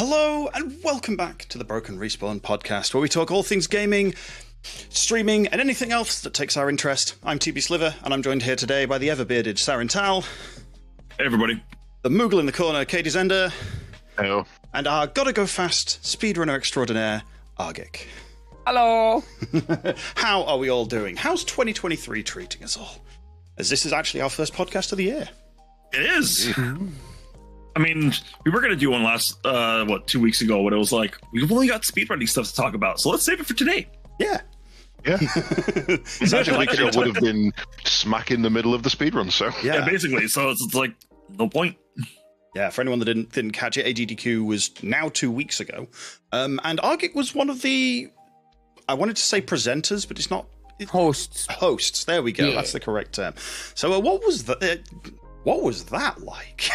Hello and welcome back to the Broken Respawn podcast, where we talk all things gaming, streaming, and anything else that takes our interest. I'm TBSliver, and I'm joined here today by the ever-bearded SarinTal. Hey everybody. The Moogle in the corner, CaedesEnder. Hello. And our gotta-go-fast speedrunner extraordinaire, Argick. Hello. How are we all doing? How's 2023 treating us all? As this is actually our first podcast of the year. It is. I mean, we were going to do one last, 2 weeks ago, but it was like, we've only got speedrunning stuff to talk about, so let's save it for today. Yeah. Yeah. Imagine it would have been smack in the middle of the speedrun, so. Yeah, basically. So it's like, no point. Yeah, for anyone that didn't catch it, AGDQ was now 2 weeks ago. And Argick was one of the, I wanted to say presenters, but it's not. Hosts. Hosts, there we go. Yeah. That's the correct term. So what was that? What was that like?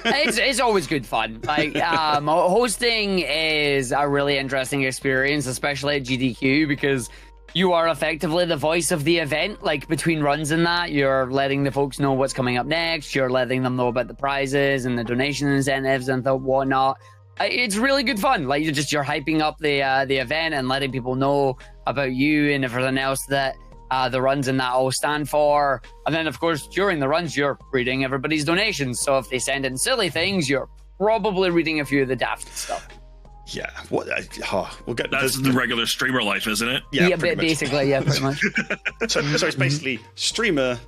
It's always good fun. Like hosting is a really interesting experience, especially at GDQ, because you are effectively the voice of the event. Like between runs and that, you're letting the folks know what's coming up next. You're letting them know about the prizes and the donation incentives and whatnot. It's really good fun. Like you're hyping up the event and letting people know about you and everything else that the runs and that all stand for. And then, of course, during the runs, you're reading everybody's donations. So if they send in silly things, you're probably reading a few of the daft stuff. Yeah, we'll get. That's the regular streamer life, isn't it? Yeah, basically, yeah, pretty much. so it's basically streamer,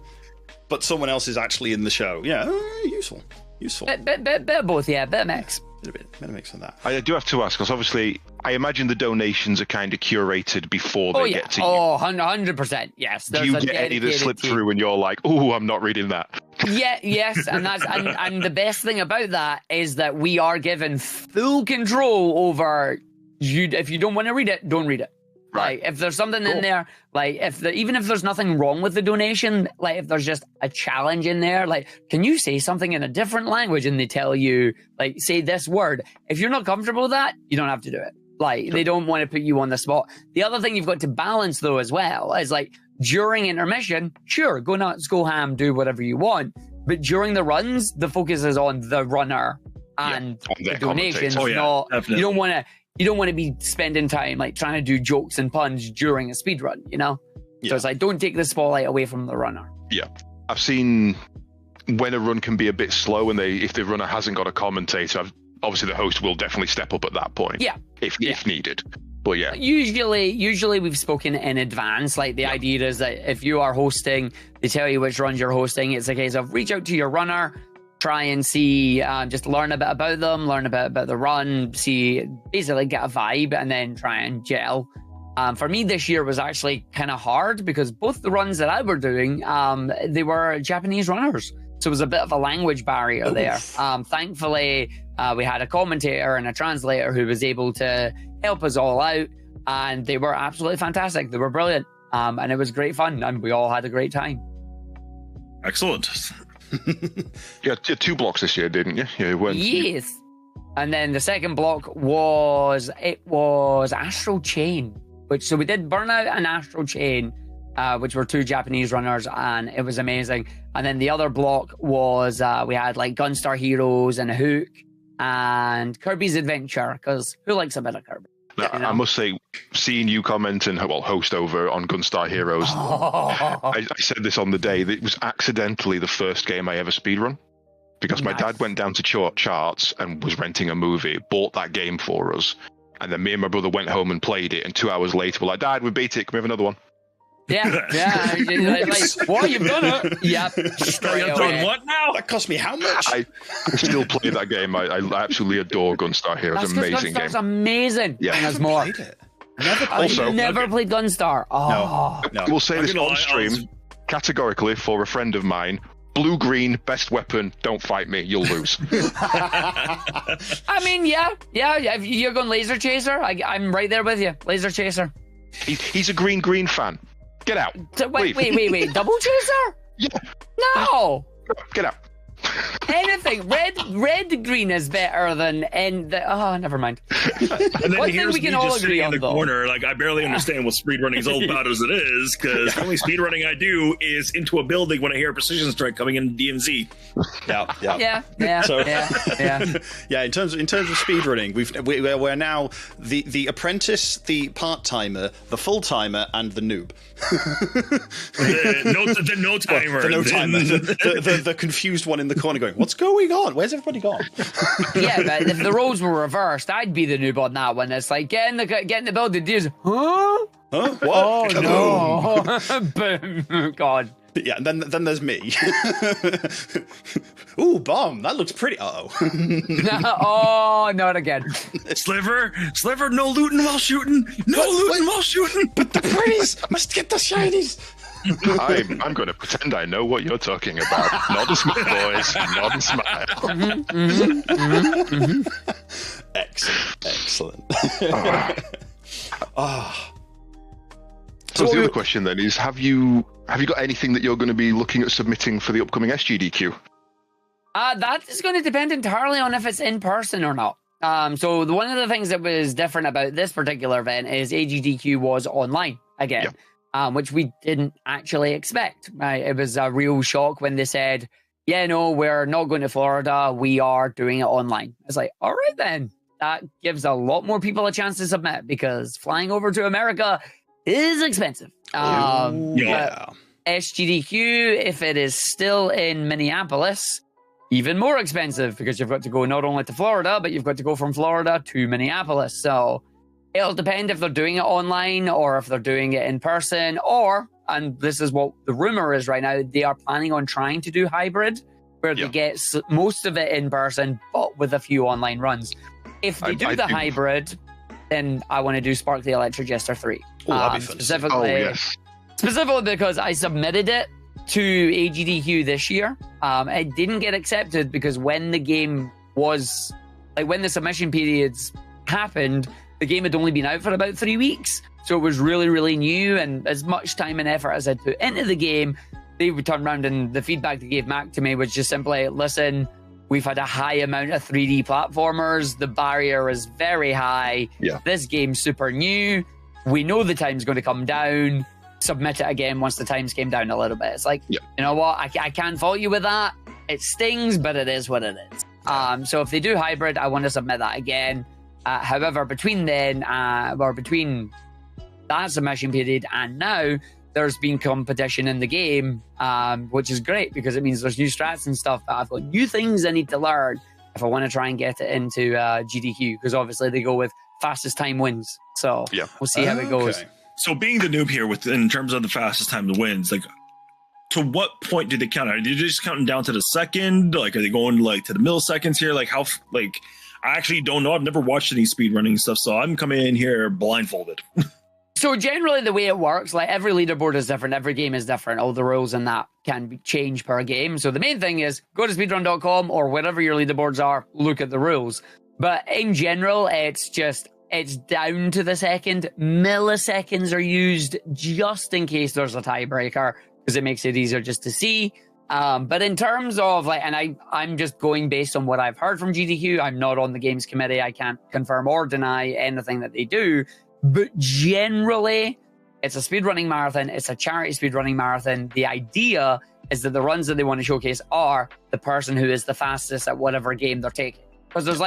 but someone else is actually in the show. Yeah, useful. Bit of both, yeah, bit of mix. Bit of mix of that. I do have to ask, because obviously, I imagine the donations are kind of curated before they get to you. Oh, 100%, yes. Do you get any that slip through and you're like, oh, I'm not reading that? Yeah, yes, and that's and the best thing about that is that we are given full control over you. If you don't want to read it, don't read it. Right. Like if there's something in there, like even if there's nothing wrong with the donation, like if there's just a challenge in there, like can you say something in a different language, and they tell you like say this word. If you're not comfortable with that, you don't have to do it. Like they don't want to put you on the spot. The other thing you've got to balance though as well is like during intermission, sure, go nuts, go ham, do whatever you want. But during the runs, the focus is on the runner and the donations. Not you don't want to be spending time like trying to do jokes and puns during a speed run, you know? Yeah. So it's like don't take the spotlight away from the runner. Yeah. I've seen when a run can be a bit slow and if the runner hasn't got a commentator, obviously the host will definitely step up at that point. Yeah. If needed. But yeah. Usually we've spoken in advance. Like the idea is that if you are hosting, they tell you which runs you're hosting. It's a case of reach out to your runner, try and see, just learn a bit about them, learn a bit about the run, basically get a vibe and then try and gel. For me this year was actually kind of hard because both the runs that I were doing, they were Japanese runners. So it was a bit of a language barrier there. Thankfully, we had a commentator and a translator who was able to help us all out, and they were absolutely fantastic. They were brilliant, and it was great fun, and we all had a great time. Excellent. Yeah, 2 blocks this year, didn't you? Yes. And then the second block was Astral Chain, so we did Burnout and Astral Chain, which were 2 Japanese runners, and it was amazing. And then the other block was we had like Gunstar Heroes and Hook and Kirby's Adventure, because who likes a bit of Kirby? Now, I must say, seeing you comment and host over on Gunstar Heroes, I said this on the day, that it was accidentally the first game I ever speedrun, because my dad went down to charts and was renting a movie, bought that game for us, and then me and my brother went home and played it, and 2 hours later we're like, Dad, we beat it, can we have another one? Yeah. Like, what, you've done it? Yep. Straight away. What now? That cost me how much? I still play that game. I absolutely adore Gunstar Heroes. That's amazing game. Gunstar's amazing. Yeah. There's more. Played it. I've never played Gunstar. Oh. No. We'll say this on stream, categorically, for a friend of mine. Blue-green, best weapon, don't fight me, you'll lose. I mean, yeah. You're going Laser Chaser, I'm right there with you. Laser Chaser. He's a green fan. Get out. Wait. Double Chaser? Yeah. No. Get out. Anything. Red green is better than never mind. And then One thing here's we can me all just agree sitting on, in the though. corner. Like, I barely understand what speedrunning is all about as it is, because the only speedrunning I do is into a building when I hear a precision strike coming in DMZ. Yeah. So- Yeah. In terms of speedrunning, we're now the apprentice, the part-timer, the full-timer, and the noob. The no timer. The no timer. The confused one in the corner going, what's going on? Where's everybody gone? Yeah, but if the roles were reversed, I'd be the noob on that one. It's like, get in the building, dudes. Huh? Huh? What? Oh, no. Boom. God. Yeah, and then there's me. Ooh, bomb. That looks pretty. Uh-oh. Oh, not again. Sliver, no looting while shooting. While shooting. But the pretties must get the shinies. I'm going to pretend I know what you're talking about. Nod and smile, boys. Nod and smile. Excellent. So the other question then is, have you got anything that you're going to be looking at submitting for the upcoming SGDQ? That is going to depend entirely on if it's in person or not. So one of the things that was different about this particular event is AGDQ was online again, which we didn't actually expect. Right? It was a real shock when they said, yeah, no, we're not going to Florida. We are doing it online. It's like, all right, then. That gives a lot more people a chance to submit, because flying over to America is expensive. SGDQ, if it is still in Minneapolis, even more expensive, because you've got to go not only to Florida, but you've got to go from Florida to Minneapolis. So it'll depend if they're doing it online or if they're doing it in person, or, and this is what the rumor is right now, they are planning on trying to do hybrid, where they get most of it in person, but with a few online runs. If they do the hybrid, then I want to do Spark the Electric Jester 3. That'd be fun. Specifically because I submitted it to AGDQ this year. It didn't get accepted because when the game was, when the submission periods happened, the game had only been out for about 3 weeks. So it was really, really new, and as much time and effort as I'd put into the game, they would turn around and the feedback they gave back to me was just simply, listen, we've had a high amount of 3D platformers. The barrier is very high. Yeah. This game's super new. We know the time's going to come down. Submit it again once the times came down a little bit. It's like, you know what? I can't fault you with that. It stings, but it is what it is. So if they do hybrid, I want to submit that again. However, between then, or between that submission period and now, there's been competition in the game, which is great because it means there's new strats and stuff, but I've got new things I need to learn if I want to try and get it into GDQ, because obviously they go with fastest time wins. So we'll see how it goes. So being the noob here, in terms of the fastest time to wins, like, to what point do they count? Are they just counting down to the second? Like, are they going to the milliseconds here? Like, how? Like, I actually don't know. I've never watched any speedrunning stuff, so I'm coming in here blindfolded. So generally the way it works, every leaderboard is different, every game is different, all the rules in that can be changed per game. So the main thing is go to speedrun.com or wherever your leaderboards are, look at the rules. But in general, it's down to the second. Milliseconds are used just in case there's a tiebreaker, because it makes it easier just to see. But in terms of and I'm just going based on what I've heard from GDQ. I'm not on the games committee. I can't confirm or deny anything that they do. But generally, it's a speedrunning marathon. It's a charity speedrunning marathon. The idea is that the runs that they want to showcase are the person who is the fastest at whatever game they're taking. Because there's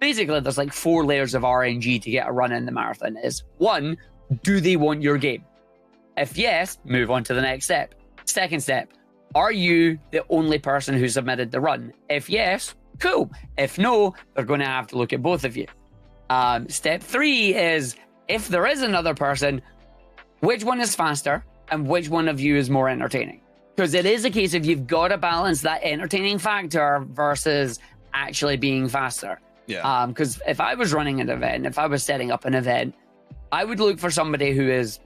basically 4 layers of RNG to get a run in the marathon. Is 1, do they want your game? If yes, move on to the next step. Second step, are you the only person who submitted the run? If yes, cool. If no, they're going to have to look at both of you. Step 3 is, if there is another person, which one is faster and which one of you is more entertaining? Because it is a case of you've got to balance that entertaining factor versus actually being faster. Yeah. Because if I was running an event, if I was setting up an event, I would look for somebody who is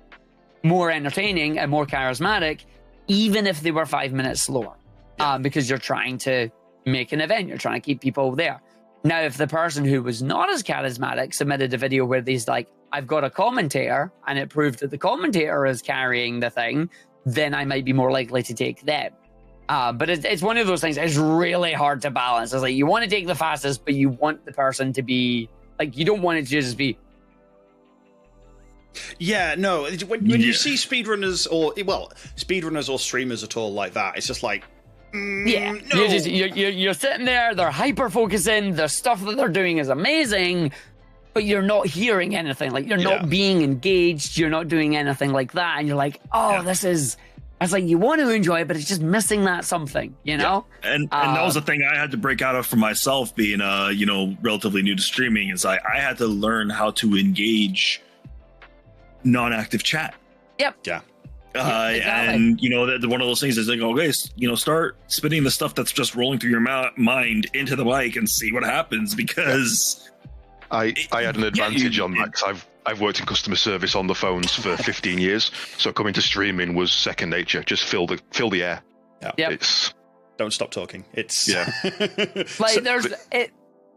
more entertaining and more charismatic, even if they were 5 minutes slower. Because you're trying to make an event, you're trying to keep people there. Now, if the person who was not as charismatic submitted a video where they's like, I've got a commentator, and it proved that the commentator is carrying the thing, then I might be more likely to take them. But it's one of those things. It's really hard to balance. It's like you want to take the fastest, but you want the person to be like, you don't want it to just be. Yeah, no. When you see speedrunners or streamers at all like that, it's just like, no. You're sitting there. They're hyper focusing. The stuff that they're doing is amazing, but you're not hearing anything. Like you're not being engaged. You're not doing anything like that, and you're like, this is. It's like you want to enjoy it, but it's just missing that something, you know? Yeah. And that was the thing I had to break out of for myself being, relatively new to streaming is I had to learn how to engage non-active chat. Yep. Yeah. Exactly. And, that one of those things is like, okay, start spitting the stuff that's just rolling through your mind into the mic and see what happens because... I had an advantage on that because I've worked in customer service on the phones for 15 years, so coming to streaming was second nature. Just fill the air. Yeah. Yep. Don't stop talking. It's like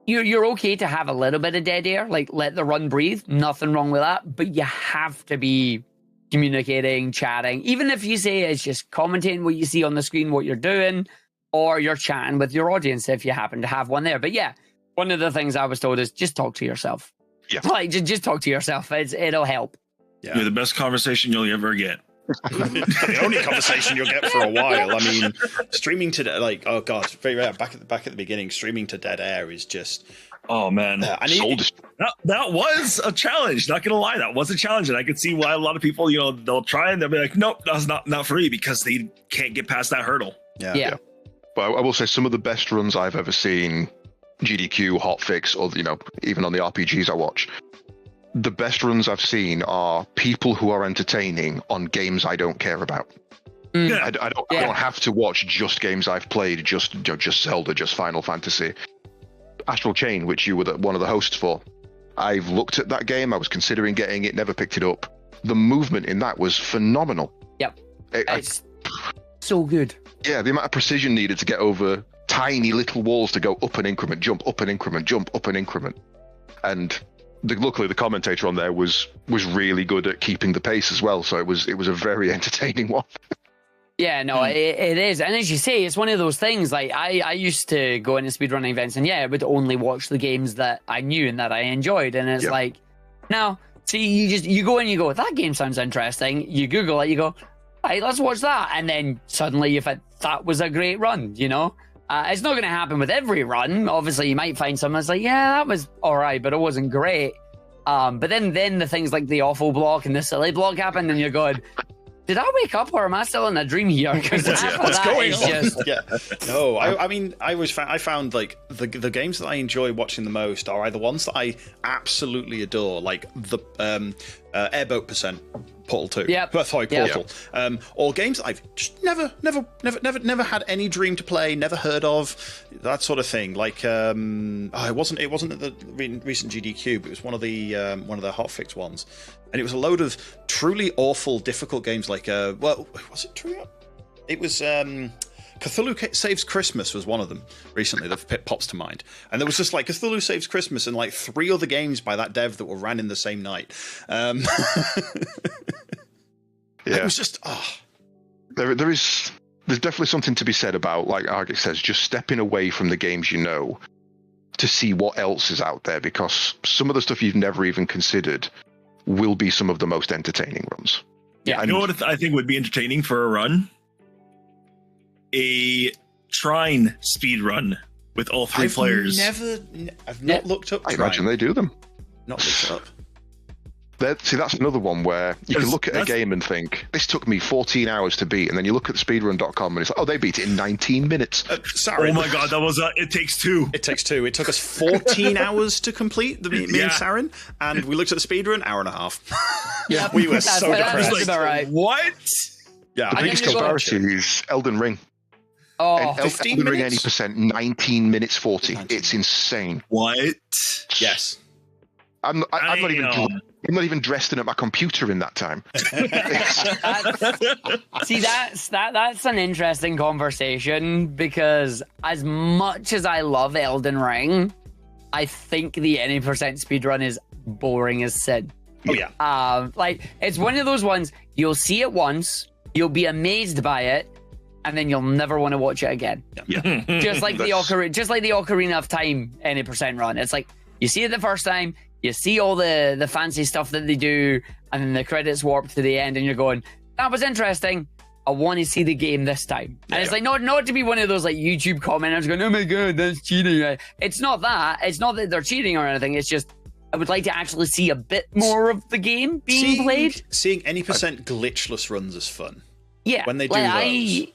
you're okay to have a little bit of dead air, like let the run breathe. Nothing wrong with that, but you have to be communicating, chatting. Even if you say it's just commenting what you see on the screen, what you're doing, or you're chatting with your audience if you happen to have one there. But yeah. One of the things I was told is just talk to yourself. Yeah. Like, just talk to yourself. It'll help. Yeah. You're the best conversation you'll ever get. The only conversation you'll get for a while. I mean, streaming to, like, oh, God, very rare. Back at the beginning, streaming to dead air is just... Oh, man. That was a challenge. Not going to lie. That was a challenge. And I could see why a lot of people, they'll try and they'll be like, nope, that's not for me because they can't get past that hurdle. Yeah. But I will say some of the best runs I've ever seen... GDQ, Hotfix, or even on the RPGs I watch, the best runs I've seen are people who are entertaining on games I don't care about. I don't have to watch just games I've played, just Zelda, just Final Fantasy. Astral Chain, which you were one of the hosts for, I've looked at that game. I was considering getting it, never picked it up. The movement in that was phenomenal. Yep, it's so good. Yeah, the amount of precision needed to get over tiny little walls to go up an increment, jump up an increment, jump up an increment. And luckily the commentator on there was really good at keeping the pace as well. So it was a very entertaining one. Yeah, no, it is. And as you say, it's one of those things, like I used to go into speedrunning events and I would only watch the games that I knew and that I enjoyed. And it's like, no, see, you go and you go, that game sounds interesting. You Google it, you go, right, let's watch that. And then suddenly you think that was a great run, it's not going to happen with every run. Obviously, you might find someone that's like, yeah, that was all right, but it wasn't great. But then the things like the awful block and the silly block happen, and you're going, did I wake up or am I still in a dream here? Because what's going on? No, I found like the games that I enjoy watching the most are either ones that I absolutely adore, like the Airboat Percent. Portal 2. Yep. Sorry, Portal. Yep. Or games that I've just never had any dream to play, never heard of, that sort of thing. Like it wasn't at the recent GDQ, but it was one of the hotfix ones, and it was a load of truly awful, difficult games. Like was it true? It was Cthulhu Saves Christmas was one of them recently that pops to mind. And there was just like Cthulhu Saves Christmas and like 3 other games by that dev that were ran in the same night. It was just, there's definitely something to be said about, like Argick says, just stepping away from the games you know to see what else is out there, because some of the stuff you've never even considered will be some of the most entertaining runs. Yeah, you know what I think would be entertaining for a run? A Trine speed run with all 3 players. I've not looked up Trine. I imagine they do them. Not looked it up. See, that's another one where you can look at a game and think, this took me 14 hours to beat, and then you look at speedrun.com and it's like, oh, they beat it in 19 minutes. Sorry. Oh my god, that was It Takes Two. It Takes Two. It took us 14 hours to complete, me and Sarin, and we looked at the speedrun, hour and a half. Yeah, we were so depressed. That's about right. What? Yeah, the biggest comparison is Elden Ring. Oh, 15 Elden Ring 80%, 19 minutes 40. 19. It's insane. What? Yes. I'm not even dressed in at my computer in that time. See, that's an interesting conversation, because as much as I love Elden Ring, I think the any percent speedrun is boring as sin. Oh yeah. Like, it's one of those ones, you'll see it once, you'll be amazed by it, and then you'll never want to watch it again. Yeah. Just like the Ocarina of Time any % run. It's like you see it the first time, you see all the fancy stuff that they do, and then the credits warp to the end, and you're going, that was interesting. I want to see the game this time. And it's like not to be one of those like YouTube commenters going, oh my god, that's cheating. It's not that. It's not that they're cheating or anything. It's just I would like to actually see a bit more of the game being played. Seeing any % glitchless runs is fun. Yeah, when they do those.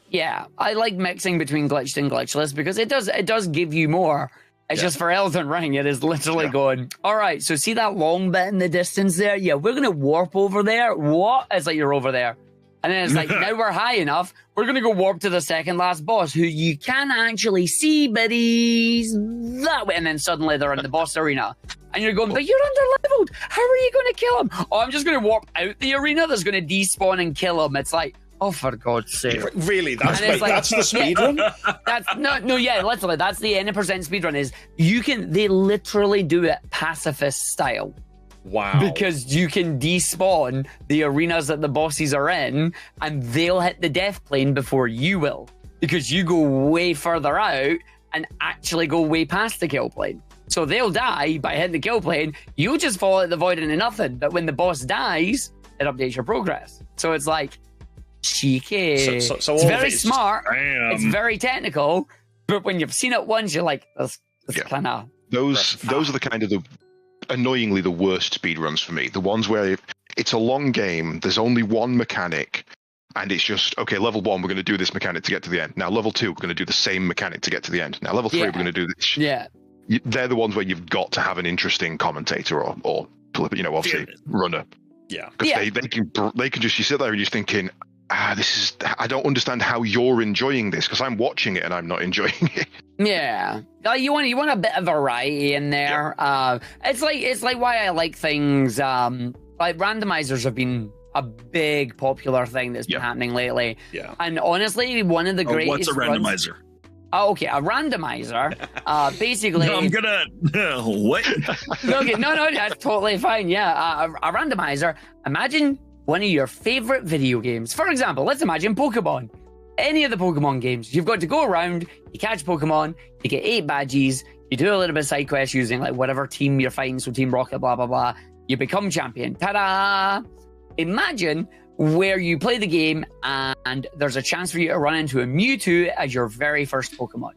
I like mixing between glitched and glitchless because it does give you more. It's just for Elden Ring, it is literally going, all right, so see that long bit in the distance there? Yeah, we're going to warp over there. What? It's like you're over there. And then it's like, now we're high enough, we're going to go warp to the second last boss, who you can actually see, but he's that way. And then suddenly they're in the boss arena. And you're going, but you're under-leveled. How are you going to kill him? Oh, I'm just going to warp out the arena that's going to despawn and kill him. It's like, oh, for God's sake. Really? That's the speedrun? Literally, that's the any % speedrun is they literally do it pacifist style. Wow. Because you can despawn the arenas that the bosses are in, and they'll hit the death plane before you will. Because you go way further out and actually go way past the kill plane. So they'll die by hitting the kill plane. You'll just fall at the void into nothing. But when the boss dies, it updates your progress. So it's like, cheeky. So it's very smart. It's very technical. But when you've seen it once, you're like, that's kind of... Those are the kind of annoyingly the worst speedruns for me. The ones where it's a long game, there's only one mechanic, and it's just, okay, level 1, we're going to do this mechanic to get to the end. Now, level 2, we're going to do the same mechanic to get to the end. Now, level 3, we're going to do this. Yeah. They're the ones where you've got to have an interesting commentator or obviously runner. Yeah. Because they can just, you sit there and you're thinking, I don't understand how you're enjoying this, because I'm watching it and I'm not enjoying it. Yeah, you want a bit of variety in there. Yeah. It's like why I like things like randomizers have been a big popular thing that's been happening lately. Yeah, and honestly, one of the greatest. What's a randomizer? Okay, a randomizer. Basically, no, I'm gonna what? Okay, no, that's totally fine. Yeah, a randomizer. Imagine one of your favorite video games. For example, let's imagine Pokemon. Any of the Pokemon games, you've got to go around, you catch Pokemon, you get 8 badges, you do a little bit of side quests using like whatever team you're fighting, so Team Rocket, blah, blah, blah. You become champion. Ta-da! Imagine where you play the game and there's a chance for you to run into a Mewtwo as your very first Pokemon.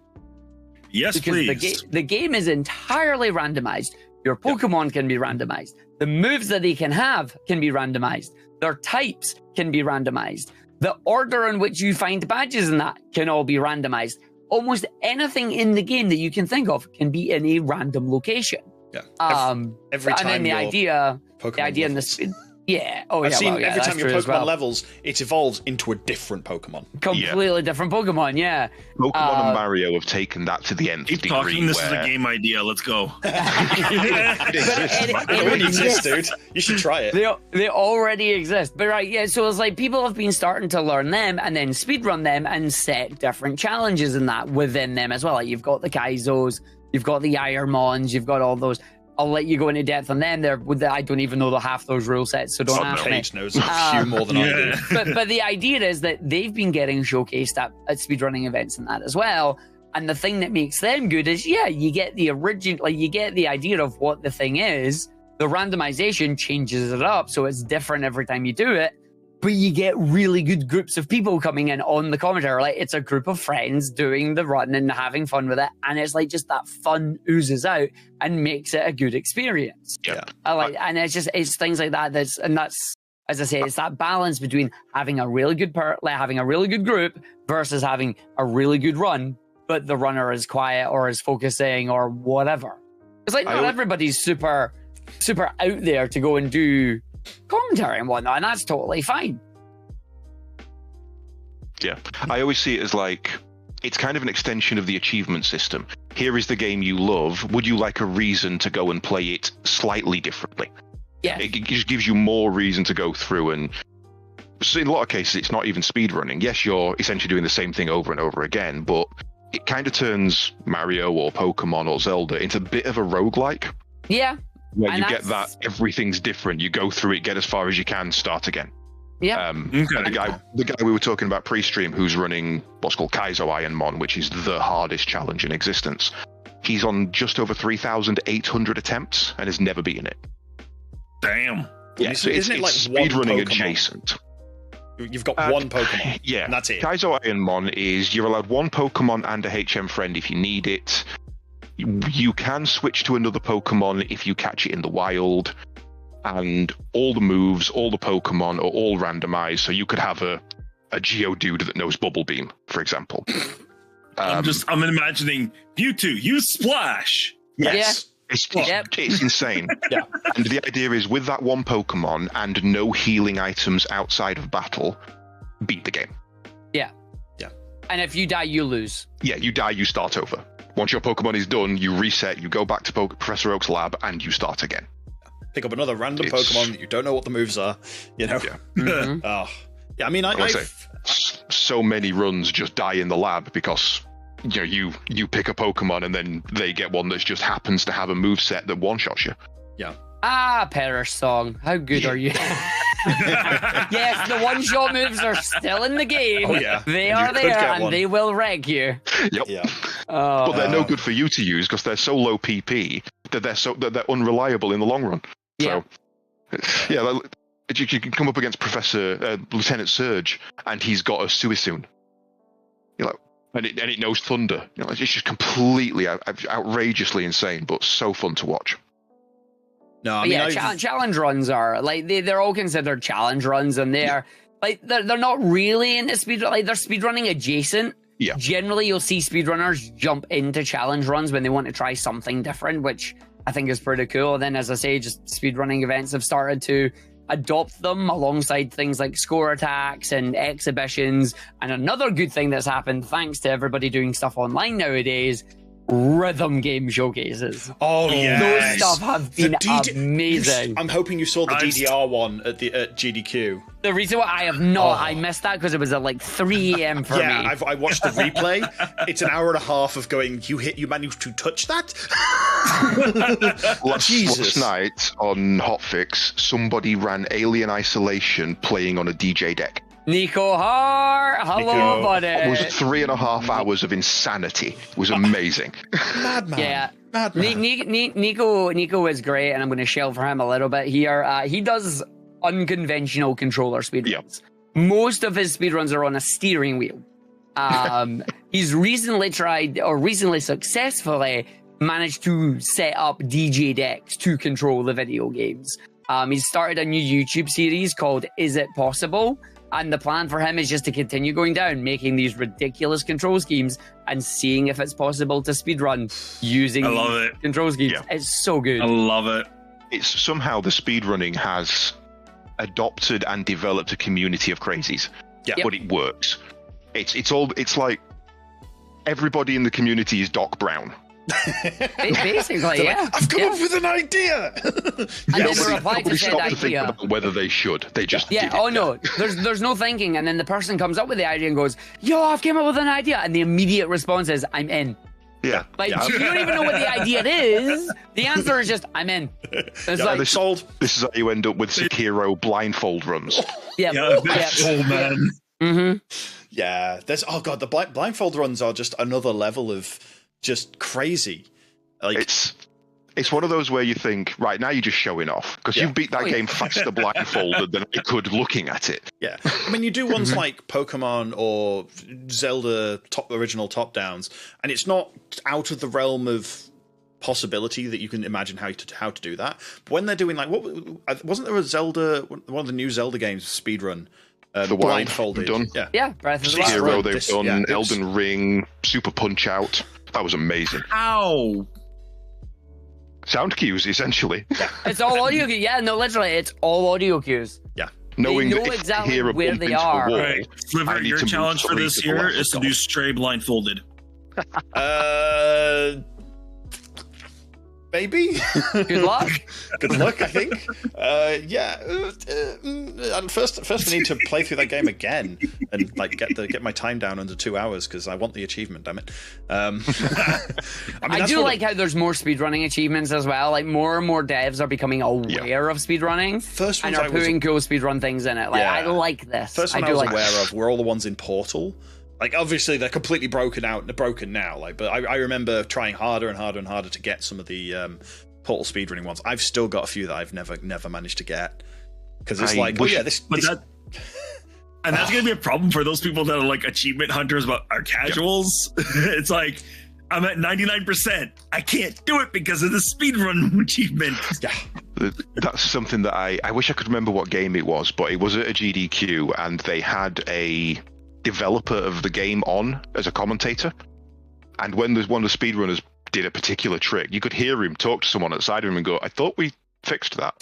Yes, because please. The game is entirely randomized. Your Pokemon can be randomized. The moves that they can have can be randomized. Their types can be randomized. The order in which you find badges and that can all be randomized. Almost anything in the game that you can think of can be in a random location. Yeah. Every time. And then the idea in the I've seen every time your Pokemon levels, it evolves into a different Pokemon. Completely different Pokemon, yeah. Pokemon and Mario have taken that to the nth degree. Talking, this is a game idea. Let's go. It exists, dude. You should try it. They already exist. But so it's like people have been starting to learn them and then speedrun them and set different challenges in that within them as well. Like you've got the Caedes, you've got the Ironmons, you've got all those. I'll let you go into depth on them. I don't even know half those rule sets, so don't ask me. Paige knows a few more than I do. But the idea is that they've been getting showcased at speedrunning events and that as well. And the thing that makes them good is, you get the original, you get the idea of what the thing is. The randomization changes it up, so it's different every time you do it. But you get really good groups of people coming in on the commentary. Like it's a group of friends doing the run and having fun with it, and it's like just that fun oozes out and makes it a good experience. Yeah, and it's things like that. That's as I say, it's that balance between having a really good having a really good group versus having a really good run, but the runner is quiet or is focusing or whatever. It's like not everybody's super out there to go and do commentary and whatnot, and that's totally fine. Yeah, I always see it as like it's kind of an extension of the achievement system. Here is the game you love. Would you like a reason to go and play it slightly differently? Yeah, it just gives you more reason to go through. And so in a lot of cases, it's not even speedrunning. Yes, you're essentially doing the same thing over and over again, but it kind of turns Mario or Pokemon or Zelda into a bit of a roguelike. Yeah. Where you get that everything's different. You go through it, get as far as you can, start again. Yeah. The guy we were talking about pre-stream, who's running what's called Caedes, which is the hardest challenge in existence. He's on just over 3,800 attempts and has never beaten it. Damn. Yeah, so isn't it like speedrunning adjacent? You've got one Pokemon. Yeah, and that's it. Caedes is you're allowed one Pokemon and a HM friend if you need it. You can switch to another Pokemon if you catch it in the wild. And all the moves, all the Pokemon are all randomized. So you could have a Geodude that knows Bubble Beam, for example. I'm imagining Mewtwo, use Splash. Yes. Yeah. It's insane. Yeah. And the idea is with that one Pokemon and no healing items outside of battle, beat the game. Yeah. Yeah. And if you die, you lose. Yeah, you die, you start over. Once your Pokemon is done, you reset, you go back to Professor Oak's lab, and you start again. Pick up another random Pokemon that you don't know what the moves are, you know? Yeah. Mm-hmm. Yeah, I mean, I so many runs just die in the lab because you pick a Pokemon and then they get one that just happens to have a moveset that one-shots you. Yeah. Perish Song. How good are you? Yes, the one-shot moves are still in the game. Oh, yeah. They are there and they will wreck you. Yep. Yeah. But they're no good for you to use because they're so low PP that they're unreliable in the long run. Yeah. So, yeah, you can come up against Lieutenant Surge and he's got a Suicune. And it knows Thunder. It's just completely outrageously insane, but so fun to watch. No, I mean, challenge runs are like they're all considered challenge runs, and they're not really into speedrun. Like they're speedrunning adjacent. Yeah. Generally, you'll see speedrunners jump into challenge runs when they want to try something different, which I think is pretty cool. And then, as I say, just speedrunning events have started to adopt them alongside things like score attacks and exhibitions. And another good thing that's happened, thanks to everybody doing stuff online nowadays, rhythm game showcases. Oh, yeah. Those stuff have been amazing. I'm hoping you saw the DDR one at GDQ. The reason why I have not, I missed that because it was at like 3 a.m. for me. Yeah, I watched the replay. It's an hour and a half of going, you managed to touch that? Last night on Hotfix, somebody ran Alien Isolation playing on a DJ deck. Nico Hart, hello, buddy. It was 3.5 hours of insanity. It was amazing. Madman. Yeah. Madman. Nico is great, and I'm going to shell for him a little bit here. He does unconventional controller speedruns. Yep. Most of his speedruns are on a steering wheel. He's recently successfully managed to set up DJ decks to control the video games. He's started a new YouTube series called Is It Possible? And the plan for him is just to continue going down, making these ridiculous control schemes and seeing if it's possible to speedrun using control schemes. Yeah. It's so good. I love it. It's somehow the speedrunning has adopted and developed a community of crazies. Yeah. But it works. It's like everybody in the community is Doc Brown. Basically, yeah. Like, I've come up with an idea. Nobody stopped to think about whether they should. They just did it. Oh no, there's no thinking, and then the person comes up with the idea and goes, "Yo, I've came up with an idea," and the immediate response is, "I'm in." Yeah. You don't even know what the idea is. The answer is just, "I'm in." It's sold. This is how you end up with Sekiro blindfold runs. Yeah. Man. Mm-hmm. Yeah. The blindfold runs are just another level of just crazy. Like it's one of those where you think, right, now you're just showing off because you beat that game faster blindfolded than I could looking at it. Yeah, I mean, you do ones like Pokemon or Zelda original top downs, and it's not out of the realm of possibility that you can imagine how to do that. But when they're doing like wasn't there one of the new Zelda games speedrun? The blindfolded. Done. Yeah, Breath of the Wild. Hero they've done, Elden Ring, Super Punch Out. That was amazing. Ow! Sound cues, essentially. Yeah. It's all audio cues. Yeah, no, literally, it's all audio cues. Yeah. Knowing they know that exactly hear a where bump they into are. the wall, right. Sliver, your challenge for this year is to do stray blindfolded. Maybe. Good luck. Good luck, I think. And first we need to play through that game again and like get my time down under 2 hours because I want the achievement. Damn it. I do like how there's more speedrunning achievements as well. Like more and more devs are becoming aware of speedrunning and are putting cool speedrun things in it. Like I like this. First one I was aware of were all the ones in Portal. Like obviously they're completely broken now. Like, but I remember trying harder and harder and harder to get some of the Portal speedrunning ones. I've still got a few that I've never managed to get because it's and that's gonna be a problem for those people that are like achievement hunters but are casuals. It's like I'm at 99%. I can't do it because of the speedrun achievement. Yeah. That's something that I wish I could remember what game it was, but it was at a GDQ and they had a developer of the game on as a commentator, and when one of the speedrunners did a particular trick, you could hear him talk to someone outside of him and go, "I thought we fixed that."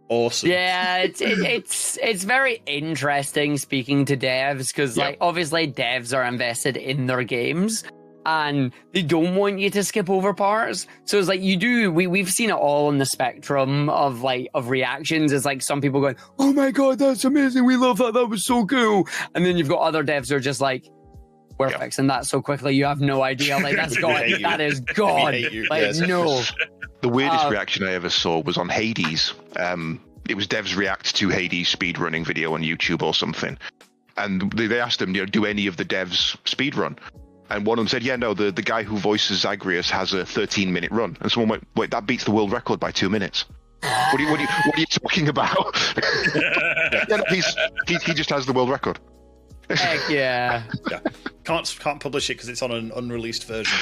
Awesome. Yeah, it's very interesting speaking to devs because like obviously devs are invested in their games and they don't want you to skip over parts. So it's like we've seen it all on the spectrum of reactions. It's like some people going, "Oh my god, that's amazing, we love that was so cool," and then you've got other devs who are just like, "We're fixing that so quickly you have no idea, like that's gone, that is gone." Like no. The weirdest reaction I ever saw was on Hades. It was devs react to Hades speedrunning video on YouTube or something, and they asked him, do any of the devs speedrun? And one of them said, "Yeah, no, the guy who voices Zagreus has a 13-minute run." And someone went, "Wait, that beats the world record by 2 minutes. What are you talking about?" He just has the world record. Heck yeah. Can't publish it because it's on an unreleased version.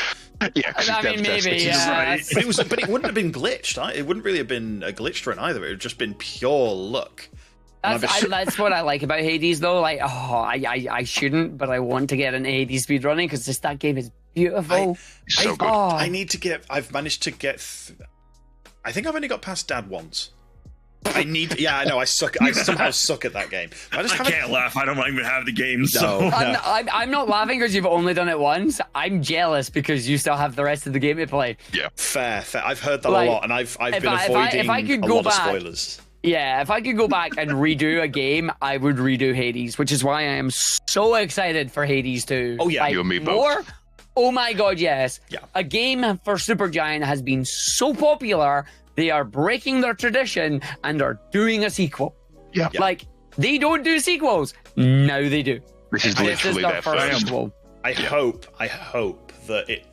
Yeah, I mean, maybe, yeah. But it wouldn't have been glitched. It wouldn't really have been a glitched run either. It would have just been pure luck. That's what I like about Hades, though. Like, I shouldn't, but I want to get an Hades speedrunning because that game is beautiful. So good. I've managed to get. I think I've only got past Dad once. I suck. I somehow suck at that game. I can't laugh. I don't even have the game. No. I'm not laughing because you've only done it once. I'm jealous because you still have the rest of the game to play. Yeah, fair. I've heard that a lot, and I've been avoiding a lot of spoilers. Yeah, if I could go back and redo a game, I would redo Hades, which is why I am so excited for Hades 2. Oh yeah, you and me both. Oh my god, yes. Yeah. A game for Supergiant has been so popular, they are breaking their tradition and are doing a sequel. Yeah. Like, they don't do sequels. Now they do. This is literally their first sequel. I hope that it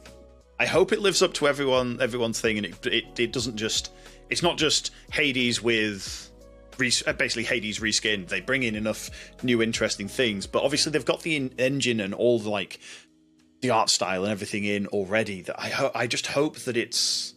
lives up to everyone's thing, and it doesn't just. It's not just Hades with basically Hades reskin. They bring in enough new interesting things, but obviously they've got the engine and all the art style and everything in already. That I just hope that it's.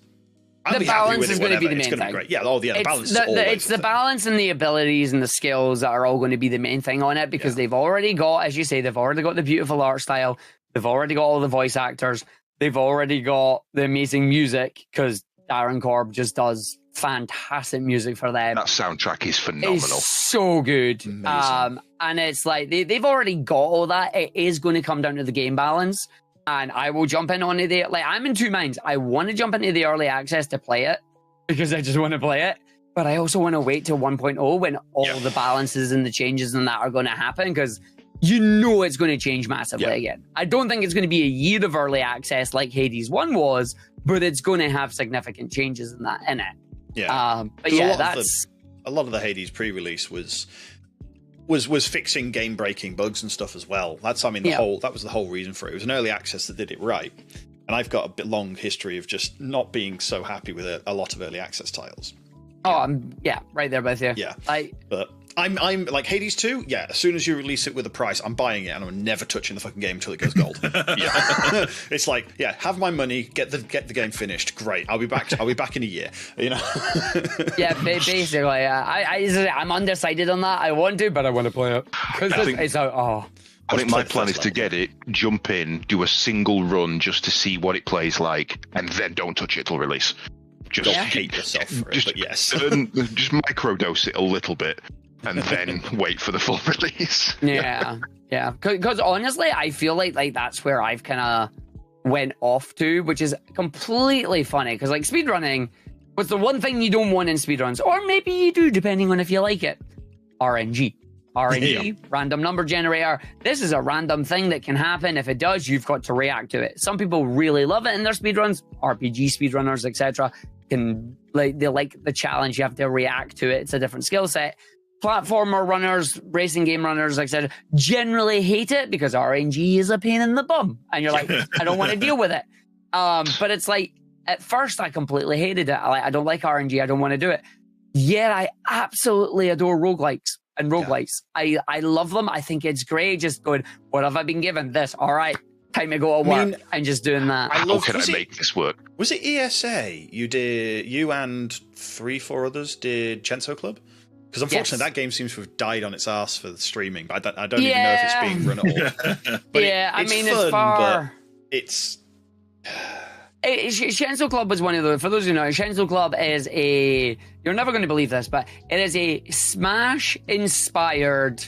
The balance is going to be the main thing. Great. Yeah, the balance. It's the balance and the abilities and the skills that are all going to be the main thing on it because they've already got, as you say, they've already got the beautiful art style. They've already got all the voice actors. They've already got the amazing music because Darren Korb just does fantastic music for them. That soundtrack is phenomenal. It's so good. And it's like they've already got all that. It is going to come down to the game balance. And I will jump in onto the... Like, I'm in two minds. I want to jump into the early access to play it because I just want to play it. But I also want to wait till 1.0 when all the balances and the changes and that are going to happen because it's going to change massively again. I don't think it's going to be a year of early access like Hades 1 was, but it's going to have significant changes in it. Yeah. But yeah, that's... A lot of the Hades pre-release was fixing game-breaking bugs and stuff as well. That was the whole reason for it. It was an early access that did it right. And I've got a long history of just not being so happy with a lot of early access titles. Oh, I'm right there with you. Yeah. But I'm like Hades 2, as soon as you release it with a price, I'm buying it and I'm never touching the fucking game until it goes gold. It's like, have my money, get the game finished. Great. I'll be back in a year. Basically, I'm undecided on that. I want to, but I want to play it. I think my plan is to get it, jump in, do a single run just to see what it plays like, and then don't touch it till release. Just hate yourself for it, but yes. Just microdose it a little bit and then wait for the full release. Yeah. Because honestly, I feel like that's where I've kind of went off to, which is completely funny because like speedrunning was the one thing you don't want in speedruns, or maybe you do depending on if you like it. RNG, random number generator. This is a random thing that can happen. If it does, you've got to react to it. Some people really love it in their speedruns. RPG speedrunners, etc., they like the challenge. You have to react to it. It's a different skill set. Platformer runners, racing game runners, etc., generally hate it because RNG is a pain in the bum, and you're like, I don't want to deal with it. But it's like at first I completely hated it. I don't like RNG. I don't want to do it. Yet I absolutely adore roguelikes and roguelites. Yeah. I love them. I think it's great. Just going, what have I been given? This. All right, time to go to work and just doing that. How can I make this work? Was it ESA? You and 3-4 others did Chenso Club? Because unfortunately, that game seems to have died on its ass for the streaming. But I don't even know if it's being run at all. But it's far. It's Chenso Club was one of those. For those who know, Chenso Club is you're never going to believe this, but it is a Smash-inspired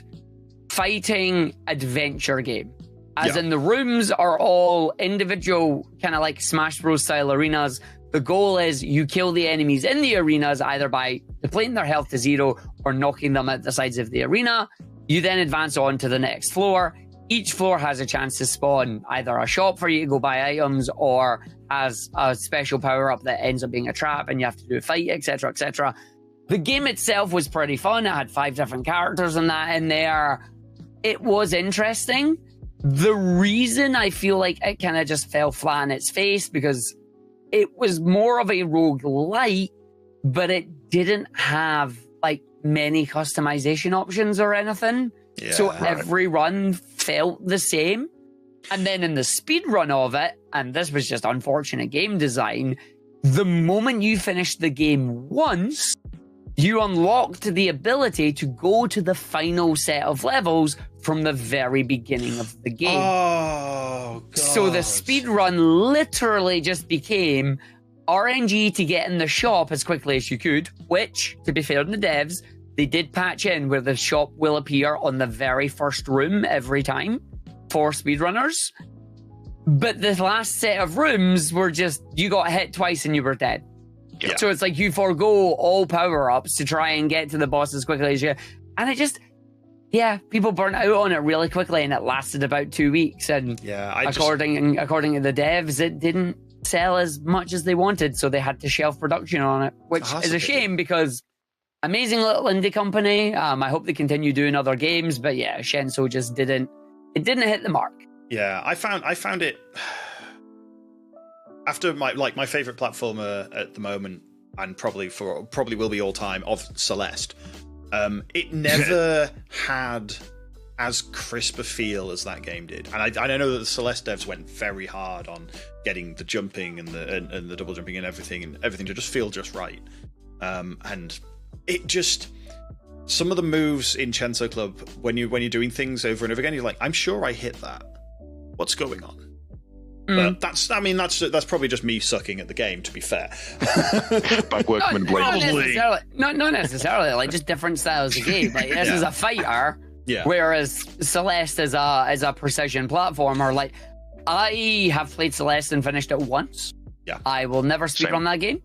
fighting adventure game. As in the rooms are all individual, kind of like Smash Bros. Style arenas. The goal is you kill the enemies in the arenas either by depleting their health to 0 or knocking them at the sides of the arena. You then advance on to the next floor. Each floor has a chance to spawn either a shop for you to go buy items or has a special power-up that ends up being a trap and you have to do a fight, etc., etc. The game itself was pretty fun. It had 5 different characters and that in there. It was interesting. The reason I feel like it kind of just fell flat on its face because it was more of a roguelite, but it didn't have like many customization options or anything. Yeah, so every run felt the same. And then in the speed run of it, and this was just unfortunate game design, the moment you finished the game once, you unlocked the ability to go to the final set of levels from the very beginning of the game. Oh, God. So the speed run literally just became RNG to get in the shop as quickly as you could, which, to be fair to the devs, they did patch in where the shop will appear on the very first room every time for speedrunners. But the last set of rooms were just, you got hit twice and you were dead. Yeah. So it's like you forego all power-ups to try and get to the boss as quickly as you... And it just... Yeah, people burnt out on it really quickly and it lasted about 2 weeks. And according to the devs, it didn't sell as much as they wanted, so they had to shelf production on it, which is a shame because amazing little indie company. I hope they continue doing other games, but yeah, Shenso just didn't hit the mark. Yeah, I found it after my favorite platformer at the moment, and probably will be all time, of Celeste. It never had as crisp a feel as that game did, and I know that the Celeste devs went very hard on getting the jumping and the double jumping and everything to just feel just right. And it just, some of the moves in Chenso Club, when you're doing things over and over again, you're like, I'm sure I hit that. What's going on? But that's probably just me sucking at the game, to be fair. By workman blame. Not necessarily, like just different styles of game. Like this is a fighter, whereas Celeste is a precision platformer. Like I have played Celeste and finished it once. Yeah. I will never speedrun that game.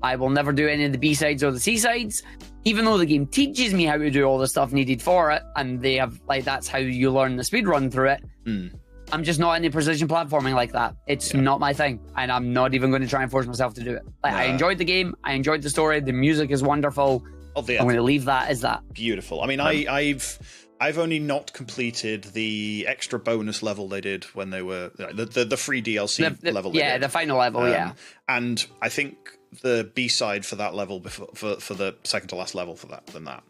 I will never do any of the B-sides or the C-sides, even though the game teaches me how to do all the stuff needed for it, and they have that's how you learn the speedrun through it. I'm just not into precision platforming like that. It's not my thing, and I'm not even going to try and force myself to do it. I enjoyed the game. I enjoyed the story. The music is wonderful. I'm going to leave that as that. Beautiful. I mean, I've only not completed the extra bonus level they did when they were the free DLC level. Yeah, the final level. And I think the B-side for that level for the second to last level that's the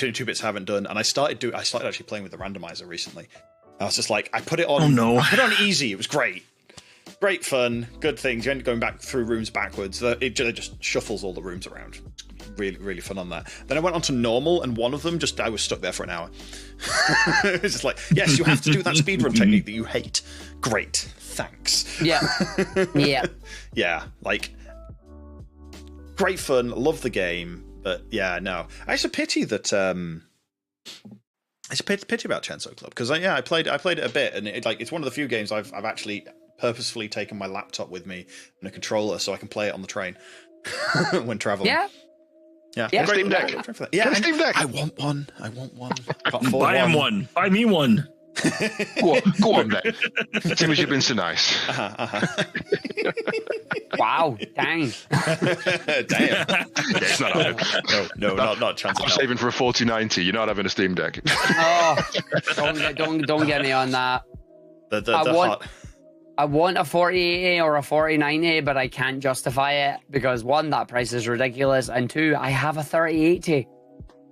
only 2 bits I haven't done. And I started actually playing with the randomizer recently. I was just like, I put it on. Oh no! I put it on easy. It was great fun, good things. You end up going back through rooms backwards. It just shuffles all the rooms around. Really, really fun on that. Then I went on to normal, and one of them I was stuck there for an hour. It was just like, yes, you have to do that speedrun technique that you hate. Great, thanks. Yeah. Yeah, like great fun. Love the game, but yeah, no. It's a pity that. It's a pity about Chenso Club because I played it a bit, and it's one of the few games I've actually purposefully taken my laptop with me and a controller so I can play it on the train when traveling. Yeah. Yeah. Steam Deck. Yeah. Steam Deck. I want one. Buy him one. Buy me one. Go on then. Seeing as you've been so nice. Wow, dang. Damn. It's not happening. No, not a chance. I'm saving for a 4090. You're not having a Steam Deck. Oh, don't get me on that. I want a 4080 or a 4090, but I can't justify it because one, that price is ridiculous, and two, I have a 3080.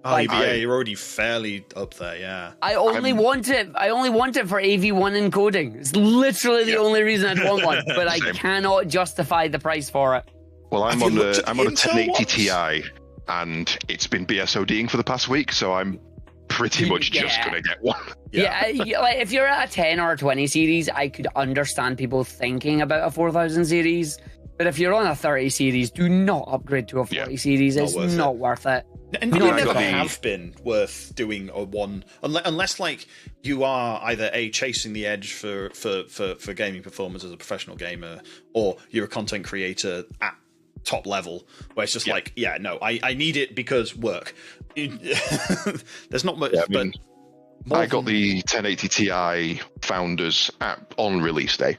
Oh, you're already fairly up there, yeah. I only want it for AV1 encoding. It's literally the only reason I'd want one, but I cannot justify the price for it. Well, I'm on a 1080 Ti, and it's been BSODing for the past week, so I'm pretty much just gonna get one. Yeah, like if you're at a 10 or a 20 series, I could understand people thinking about a 4000 series. But if you're on a 30 series, do not upgrade to a 40 series. It's not worth it. And they never have been worth doing a one, unless like you are either chasing the edge for gaming performance as a professional gamer, or you're a content creator at top level, where it's just like, I need it because work. There's not much. Yeah, I got the 1080 Ti Founders on release day,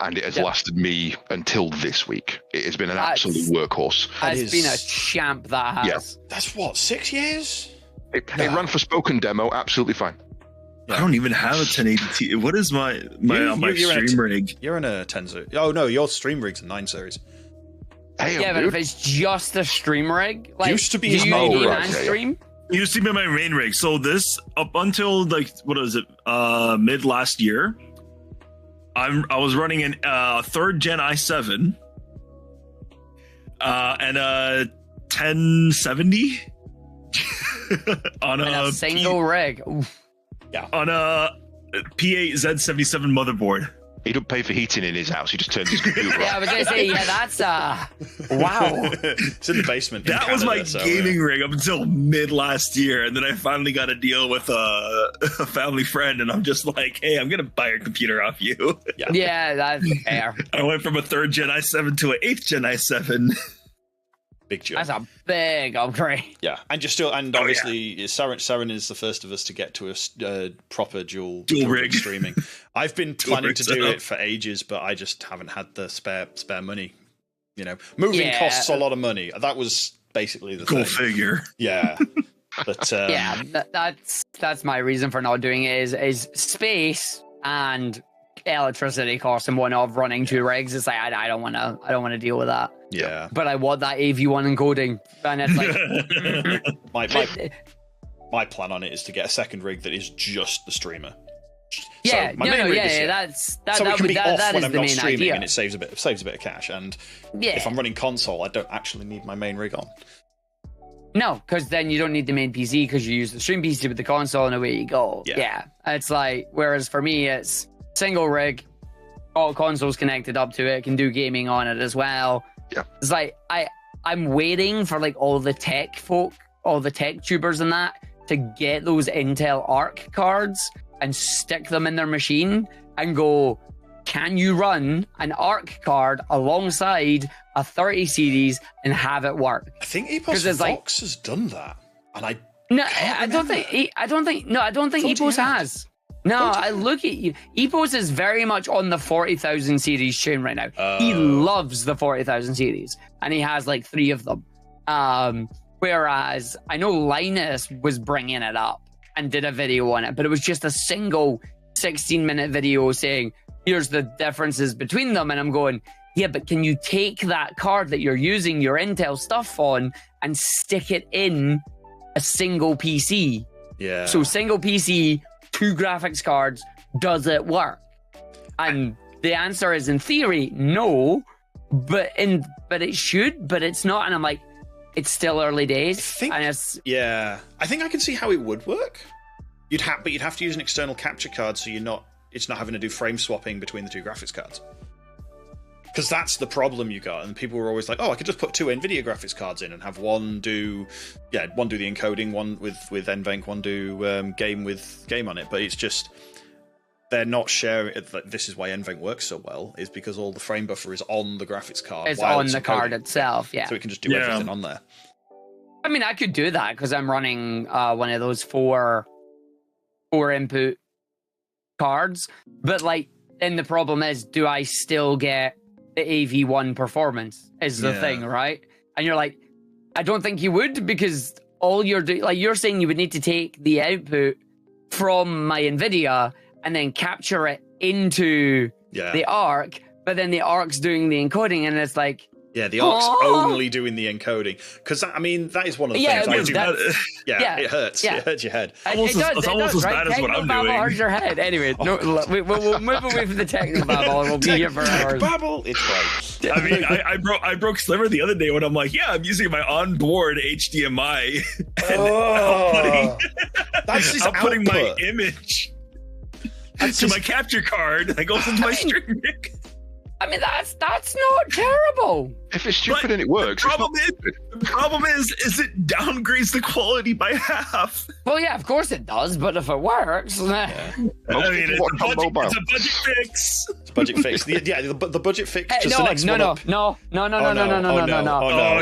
and it has lasted me until this week. It has been an absolute workhorse. It's been a champ, that has. Yeah. That's what, 6 years? It ran for spoken demo, absolutely fine. I don't even have a 1080 Ti. What is my stream rig? You're in a 10 series. Oh no, your stream rig's a 9 series. Damn, but if it's just a stream rig, like, used to be stream? It used to be my main rig. So this up until like mid last year, I was running an 3rd gen i7 and a 1070 on a single rig. Oof. Yeah, on a P8 Z77 motherboard. He don't pay for heating in his house. He just turns his computer off. I was going to say, that's wow. It's in the basement. That was my gaming rig up until mid last year, and then I finally got a deal with a family friend, and I'm just like, hey, I'm going to buy a computer off you. Yeah, that's fair. I went from a 3rd gen i7 to an 8th gen i7. Big jump. That's a big upgrade. Yeah, and obviously, Sarin is the first of us to get to a proper dual rig streaming. I've been planning to do it for ages, but I just haven't had the spare money. You know, moving costs a lot of money. That was basically the thing. Go figure. Yeah, but that's my reason for not doing it is space and electricity costs and whatnot of running 2 rigs. It's like I don't want to deal with that. Yeah, but I want that AV1 encoding, and it's like my plan on it is to get a second rig that is just the streamer. Yeah, so it can be off when I'm not streaming, idea. And it saves a bit of cash. And if I'm running console, I don't actually need my main rig on. No, because then you don't need the main PC because you use the stream PC with the console, and away you go. Yeah, it's like, whereas for me, it's single rig, all consoles connected up to it, can do gaming on it as well. Yeah, it's like I'm waiting for like all the tech folk, all the tech tubers and that to get those Intel Arc cards and stick them in their machine and go, can you run an Arc card alongside a 30 series and have it work? I think Epos has done that, and I don't think Epos has. No, I look at you. Epos is very much on the 40,000 series chain right now. He loves the 40,000 series, and he has like 3 of them. Whereas I know Linus was bringing it up and did a video on it, but it was just a single 16-minute video saying, here's the differences between them. And I'm going, yeah, but can you take that card that you're using your Intel stuff on and stick it in a single PC? Yeah. So single PC, 2 graphics cards, does it work? And the answer is, in theory, no, but it should, but it's not. And I'm like, it's still early days. I think I can see how it would work. You'd have to use an external capture card, so it's not having to do frame swapping between the 2 graphics cards. Because that's the problem you got, and people were always like, "Oh, I could just put 2 NVIDIA graphics cards in and have one do the encoding, one with NVENC, one do game on it." But it's just they're not sharing. This is why NVENC works so well, is because all the frame buffer is on the graphics card. It's on the card itself, yeah. So it can just do everything on there. I mean, I could do that because I'm running one of those four input cards, but like, and the problem is, do I still get the AV1 performance? Is the thing, right? And you're like, I don't think you would, because all you're doing, like you're saying, you would need to take the output from my NVIDIA and then capture it into the Arc, but then the Arc's doing the encoding, and it's like, yeah, the Arc's only doing the encoding, because I mean that is one of the things I do. It hurts. Yeah. It hurts your head. It's almost as bad as what I'm doing. Hurts your head. Anyway, we'll move away from the technical babble, and we'll be here for hours. Babble, it's fine. I mean, I broke Sliver the other day when I'm like, I'm using my onboard HDMI. That's his output. Putting my image to my capture card that goes into my stream rig. I mean, that's not terrible. If it's stupid and it works, the problem is it downgrades the quality by half. Well, yeah, of course it does, but if it works, I mean, it's a budget fix. It's a budget fix. The budget fix. No.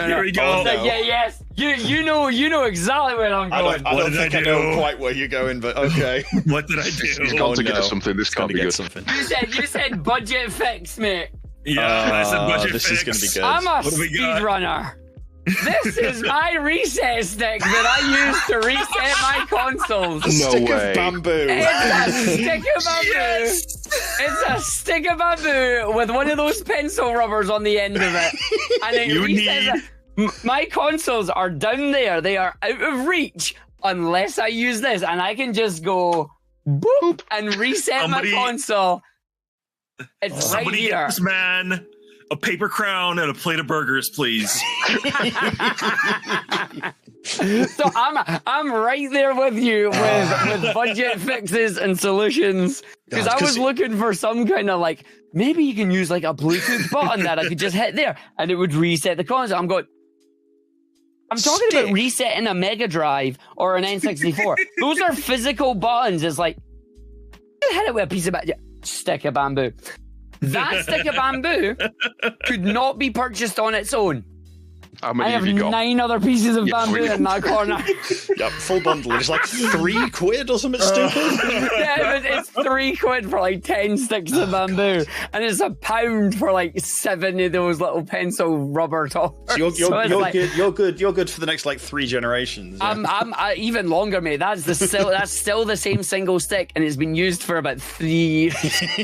Here we go. Yes. You know exactly where I'm going. I don't think I know quite where you're going, but okay. What did I do? He's got to get something. This can't be good. You said budget fix, mate. Yeah, I said budget this fix. Is going to be good. I'm a speedrunner. This is my reset stick that I use to reset my consoles. A stick of bamboo. It's a stick of bamboo. Yes. It's a stick of bamboo with one of those pencil rubbers on the end of it. And it resets my consoles are down there. They are out of reach unless I use this. And I can just go boop and reset my console. It's right here. Gives man a paper crown and a plate of burgers, please. So I'm right there with you with budget fixes and solutions, because I was looking for some kind of like, maybe you can use like a Bluetooth button that I could just hit there and it would reset the console. I'm talking about resetting a Mega Drive or an N64. Those are physical buttons. It's like, hit it with a piece of stick of bamboo. That stick of bamboo could not be purchased on its own. How many I have have you got? 9 other pieces of bamboo in that corner. Yep, full bundle. It's like £3 or something stupid. Yeah, it's £3 for like 10 sticks of bamboo, and it's £1 for like 7 of those little pencil rubber toppers. So you're good for the next like 3 generations. Yeah? I'm even longer, mate. That's still the same single stick, and it's been used for about 3 years.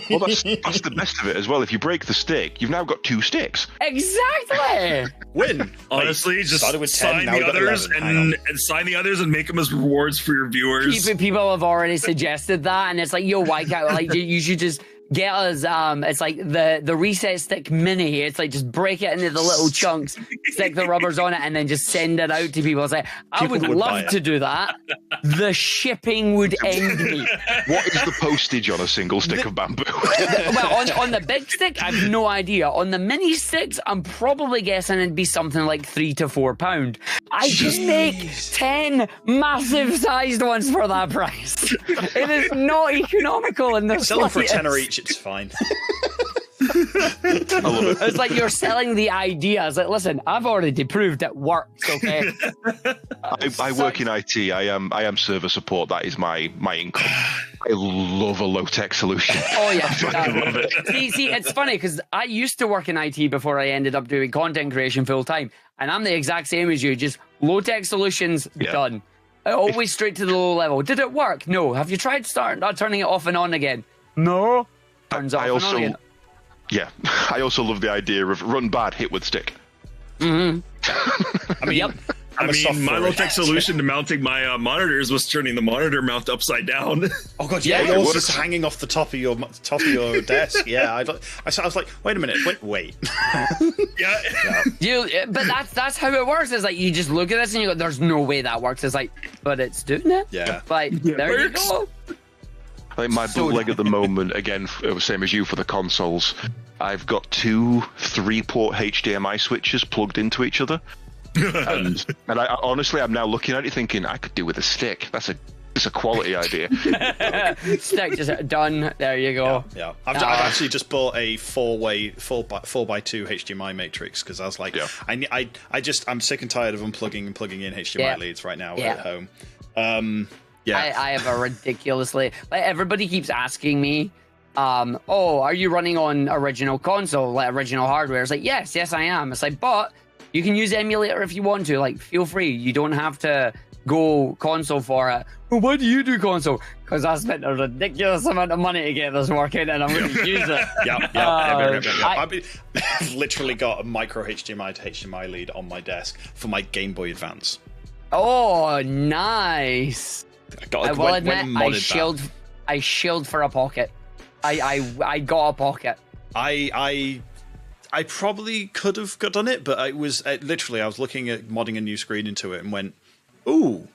Well, that's the best of it as well. If you break the stick, you've now got 2 sticks. Exactly. Win. Honestly, just sign the others and sign the others and make them as rewards for your viewers. People have already suggested that, and it's like, yo, why can't like you should just get us it's like the reset stick mini. It's like just break it into the little chunks, stick the rubbers on it, and then just send it out to people. It's like, I would love to do that. The shipping would end me. What is the postage on a single stick of bamboo? Well, on the big stick, I have no idea. On the mini sticks, I'm probably guessing it'd be something like £3 to £4. I just make 10 massive sized ones for that price. It is not economical in this. Sell them for £10 each. It's fine. I love it. It's like you're selling the idea. It's like, listen, I've already proved it works. Okay. I work in IT. I am server support. That is my income. I love a low tech solution. Oh yeah, I love it. See, it's funny because I used to work in IT before I ended up doing content creation full time, and I'm the exact same as you. Just low tech solutions, done. Always straight to the low level. Did it work? No. Have you tried turning it off and on again? No. Turns off and on again. Yeah, I also love the idea of run bad, hit with stick. Mm-hmm. I mean, yep. My low-tech solution to mounting my monitors was turning the monitor mount upside down. Oh god, yeah, yours is hanging off the top of your desk. Yeah, I was like, wait a minute, wait. Yeah. But that's how it works. It's like you just look at this and you go, "There's no way that works." It's like, but it's doing it. Yeah. Like there you go. I think my bootleg at the moment, again, same as you for the consoles, I've got 2 3-port HDMI switches plugged into each other. and I honestly, I'm now looking at it thinking, I could do with a stick. That's a this a quality idea. Stick, just done. There you go. Yeah. I've actually just bought a 4x2 HDMI matrix because I was like, I'm sick and tired of unplugging and plugging in HDMI leads right now at home. I have a ridiculously, like, everybody keeps asking me, are you running on original console, like original hardware? It's like, yes, I am. It's like, but you can use emulator if you want to. Like, feel free. You don't have to go console for it. Well, why do you do console? Because I spent a ridiculous amount of money to get this working, and I'm going to use it. I've literally got a micro HDMI to HDMI lead on my desk for my Game Boy Advance. Oh, nice. I will admit, I shilled for a pocket. I got a pocket. I probably could have done it, but I was literally, I was looking at modding a new screen into it and went, ooh,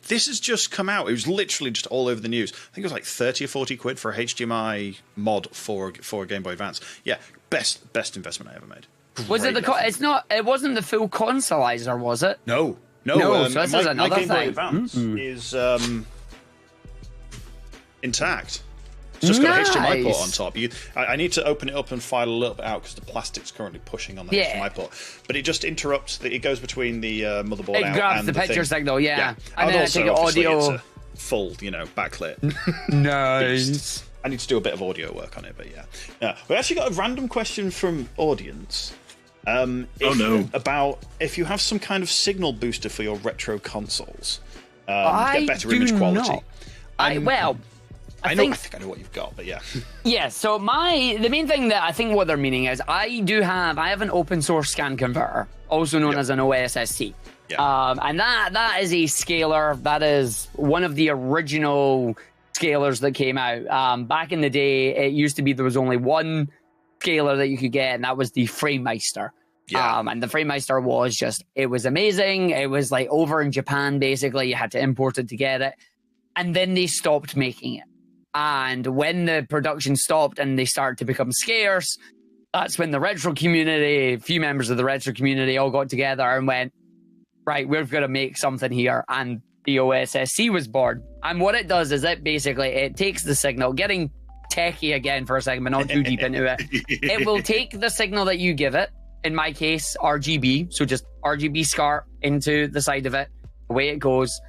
this has just come out. It was literally just all over the news. I think it was like 30 or 40 quid for a HDMI mod for a Game Boy Advance. Yeah, best investment I ever made. Was it it wasn't the full consoleizer, was it? No. So this is another Game Boy thing. Advance is intact. It's just got an HDMI port on top. I need to open it up and file a little bit out because the plastic's currently pushing on the HDMI port. But it just interrupts. It goes between the motherboard out grabs and the picture signal, and then also, I take audio. it's a full, backlit. Nice. I need to do a bit of audio work on it, but yeah. We actually got a random question from audience. About if you have some kind of signal booster for your retro consoles, get better image quality. I think I know what you've got, but yeah. Yeah, so the main thing that I think what they're meaning is I have an open source scan converter, also known as an OSSC. Yeah. And that is a scaler. That is one of the original scalers that came out. Back in the day, it used to be there was only one scaler that you could get, and that was the FrameMeister. Yeah. And the FrameMeister it was amazing. It was like over in Japan, basically. You had to import it to get it. And then they stopped making it. And when the production stopped and they started to become scarce, that's when the retro community, a few members of the retro community all got together and went, right, we've got to make something here. And the OSSC was born. And what it does is it takes the signal, getting techie again for a second, but not too deep into it. It will take the signal that you give it, in my case, RGB, so just RGB SCART into the side of it, away it goes.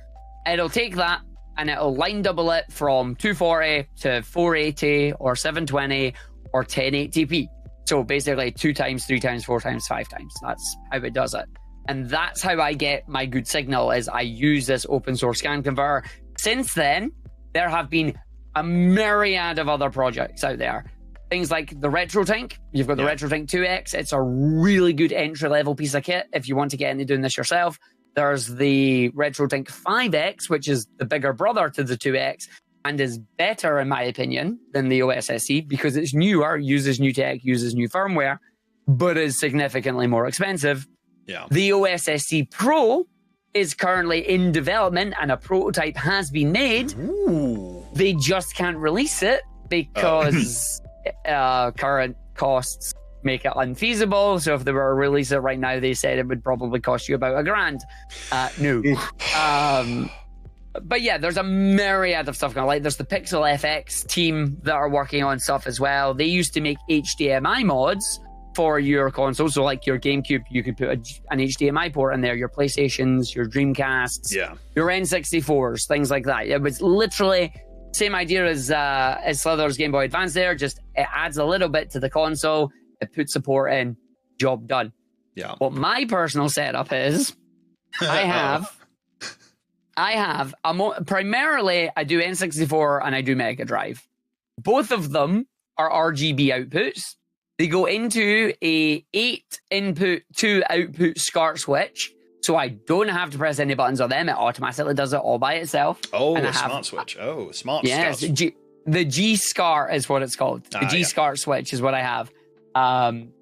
It'll take that, and it'll line double it from 240 to 480 or 720 or 1080p. So basically 2 times, 3 times, 4 times, 5 times. That's how it does it. And that's how I get my good signal, is I use this open source scan converter. Since then, there have been a myriad of other projects out there. Things like the RetroTink. You've got the RetroTink 2X. It's a really good entry-level piece of kit if you want to get into doing this yourself. There's the RetroTink 5X, which is the bigger brother to the 2X, and is better, in my opinion, than the OSSC because it's newer, uses new tech, uses new firmware, but is significantly more expensive. Yeah. The OSSC Pro is currently in development, and a prototype has been made. Ooh. They just can't release it because current costs make it unfeasible. So if they were to release it right now, they said it would probably cost you about $1,000. No. But yeah, there's a myriad of stuff going on. Like there's the Pixel FX team that are working on stuff as well. They used to make HDMI mods for your console. So like your GameCube, you could put an HDMI port in there, your PlayStations, your Dreamcasts, your N64s, things like that. It was literally same idea as Slither's Game Boy Advance there, just it adds a little bit to the console, it puts support in, job done. Yeah. What my personal setup is, I have primarily I do N64 and I do Mega Drive. Both of them are RGB outputs. They go into a 8 input, 2 output SCART switch. So I don't have to press any buttons on them. It automatically does it all by itself. Oh, a smart switch. Oh, smart. Yes, the G SCART is what it's called. The G SCART switch is what I have.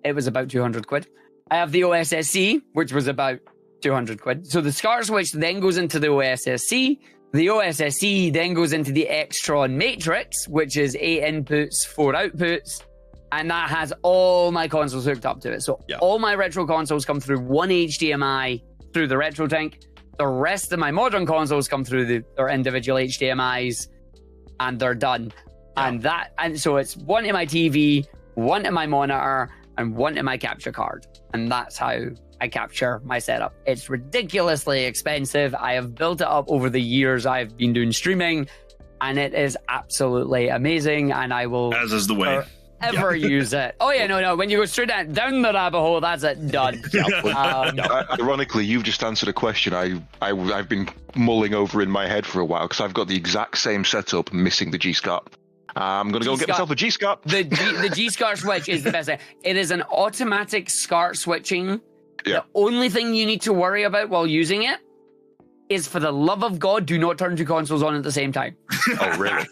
It was about 200 quid. I have the OSSC, which was about 200 quid. So the SCART switch then goes into the OSSC. The OSSC then goes into the Extron Matrix, which is 8 inputs, 4 outputs. And that has all my consoles hooked up to it. So all my retro consoles come through one HDMI through the RetroTink. The rest of my modern consoles come through their individual HDMIs, and they're done. Yeah. And so it's one to my TV, one to my monitor, and one to my capture card. And that's how I capture my setup. It's ridiculously expensive. I have built it up over the years I've been doing streaming, and it is absolutely amazing. And I will, as is the way, ever use it. Oh yeah, no. When you go straight down the rabbit hole, that's it, done. Ironically, you've just answered a question I've been mulling over in my head for a while, because I've got the exact same setup, missing the G-SCART. I'm going to go get myself a G-SCART. The G-SCART switch is the best thing. It is an automatic SCART switching. Yeah. The only thing you need to worry about while using it is, for the love of God, do not turn two consoles on at the same time. Oh, really?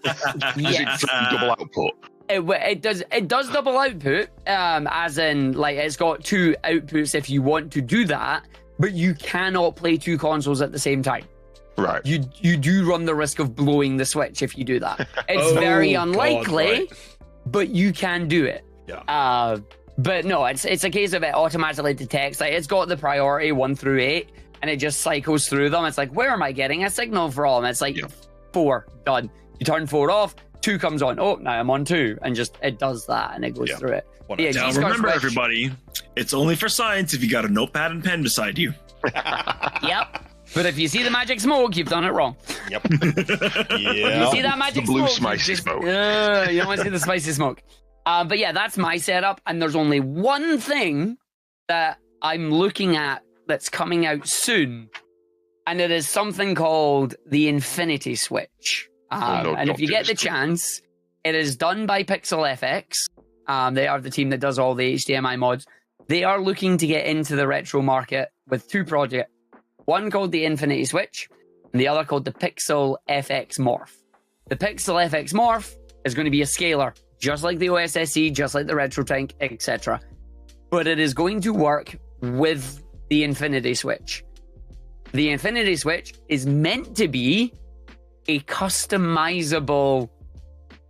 Yes. Double output? It does double output, as in, like, it's got two outputs if you want to do that, but you cannot play two consoles at the same time. Right. You do run the risk of blowing the switch if you do that. It's very unlikely, but you can do it. Yeah. But no, it's a case of it automatically detects, like, it's got the priority 1 through 8, and it just cycles through them. It's like, where am I getting a signal from? It's like 4, done. You turn 4 off, 2 comes on. Oh, now I'm on 2, and just it does that, and it goes through it. Yeah, now remember, everybody, it's only for science if you got a notepad and pen beside you. Yep. But if you see the magic smoke, you've done it wrong. Yep. You see that magic the blue smoke? Spicy smoke. You don't want to see the spicy smoke. But yeah, that's my setup. And there's only one thing that I'm looking at that's coming out soon. And it is something called the Infinity Switch. And if you get the chance, it is done by PixelFX. They are the team that does all the HDMI mods. They are looking to get into the retro market with 2 projects. One called the Infinity Switch, and the other called the PixelFX Morph. The PixelFX Morph is going to be a scaler, just like the OSSC, just like the RetroTank, etc. But it is going to work with the Infinity Switch. The Infinity Switch is meant to be a customizable,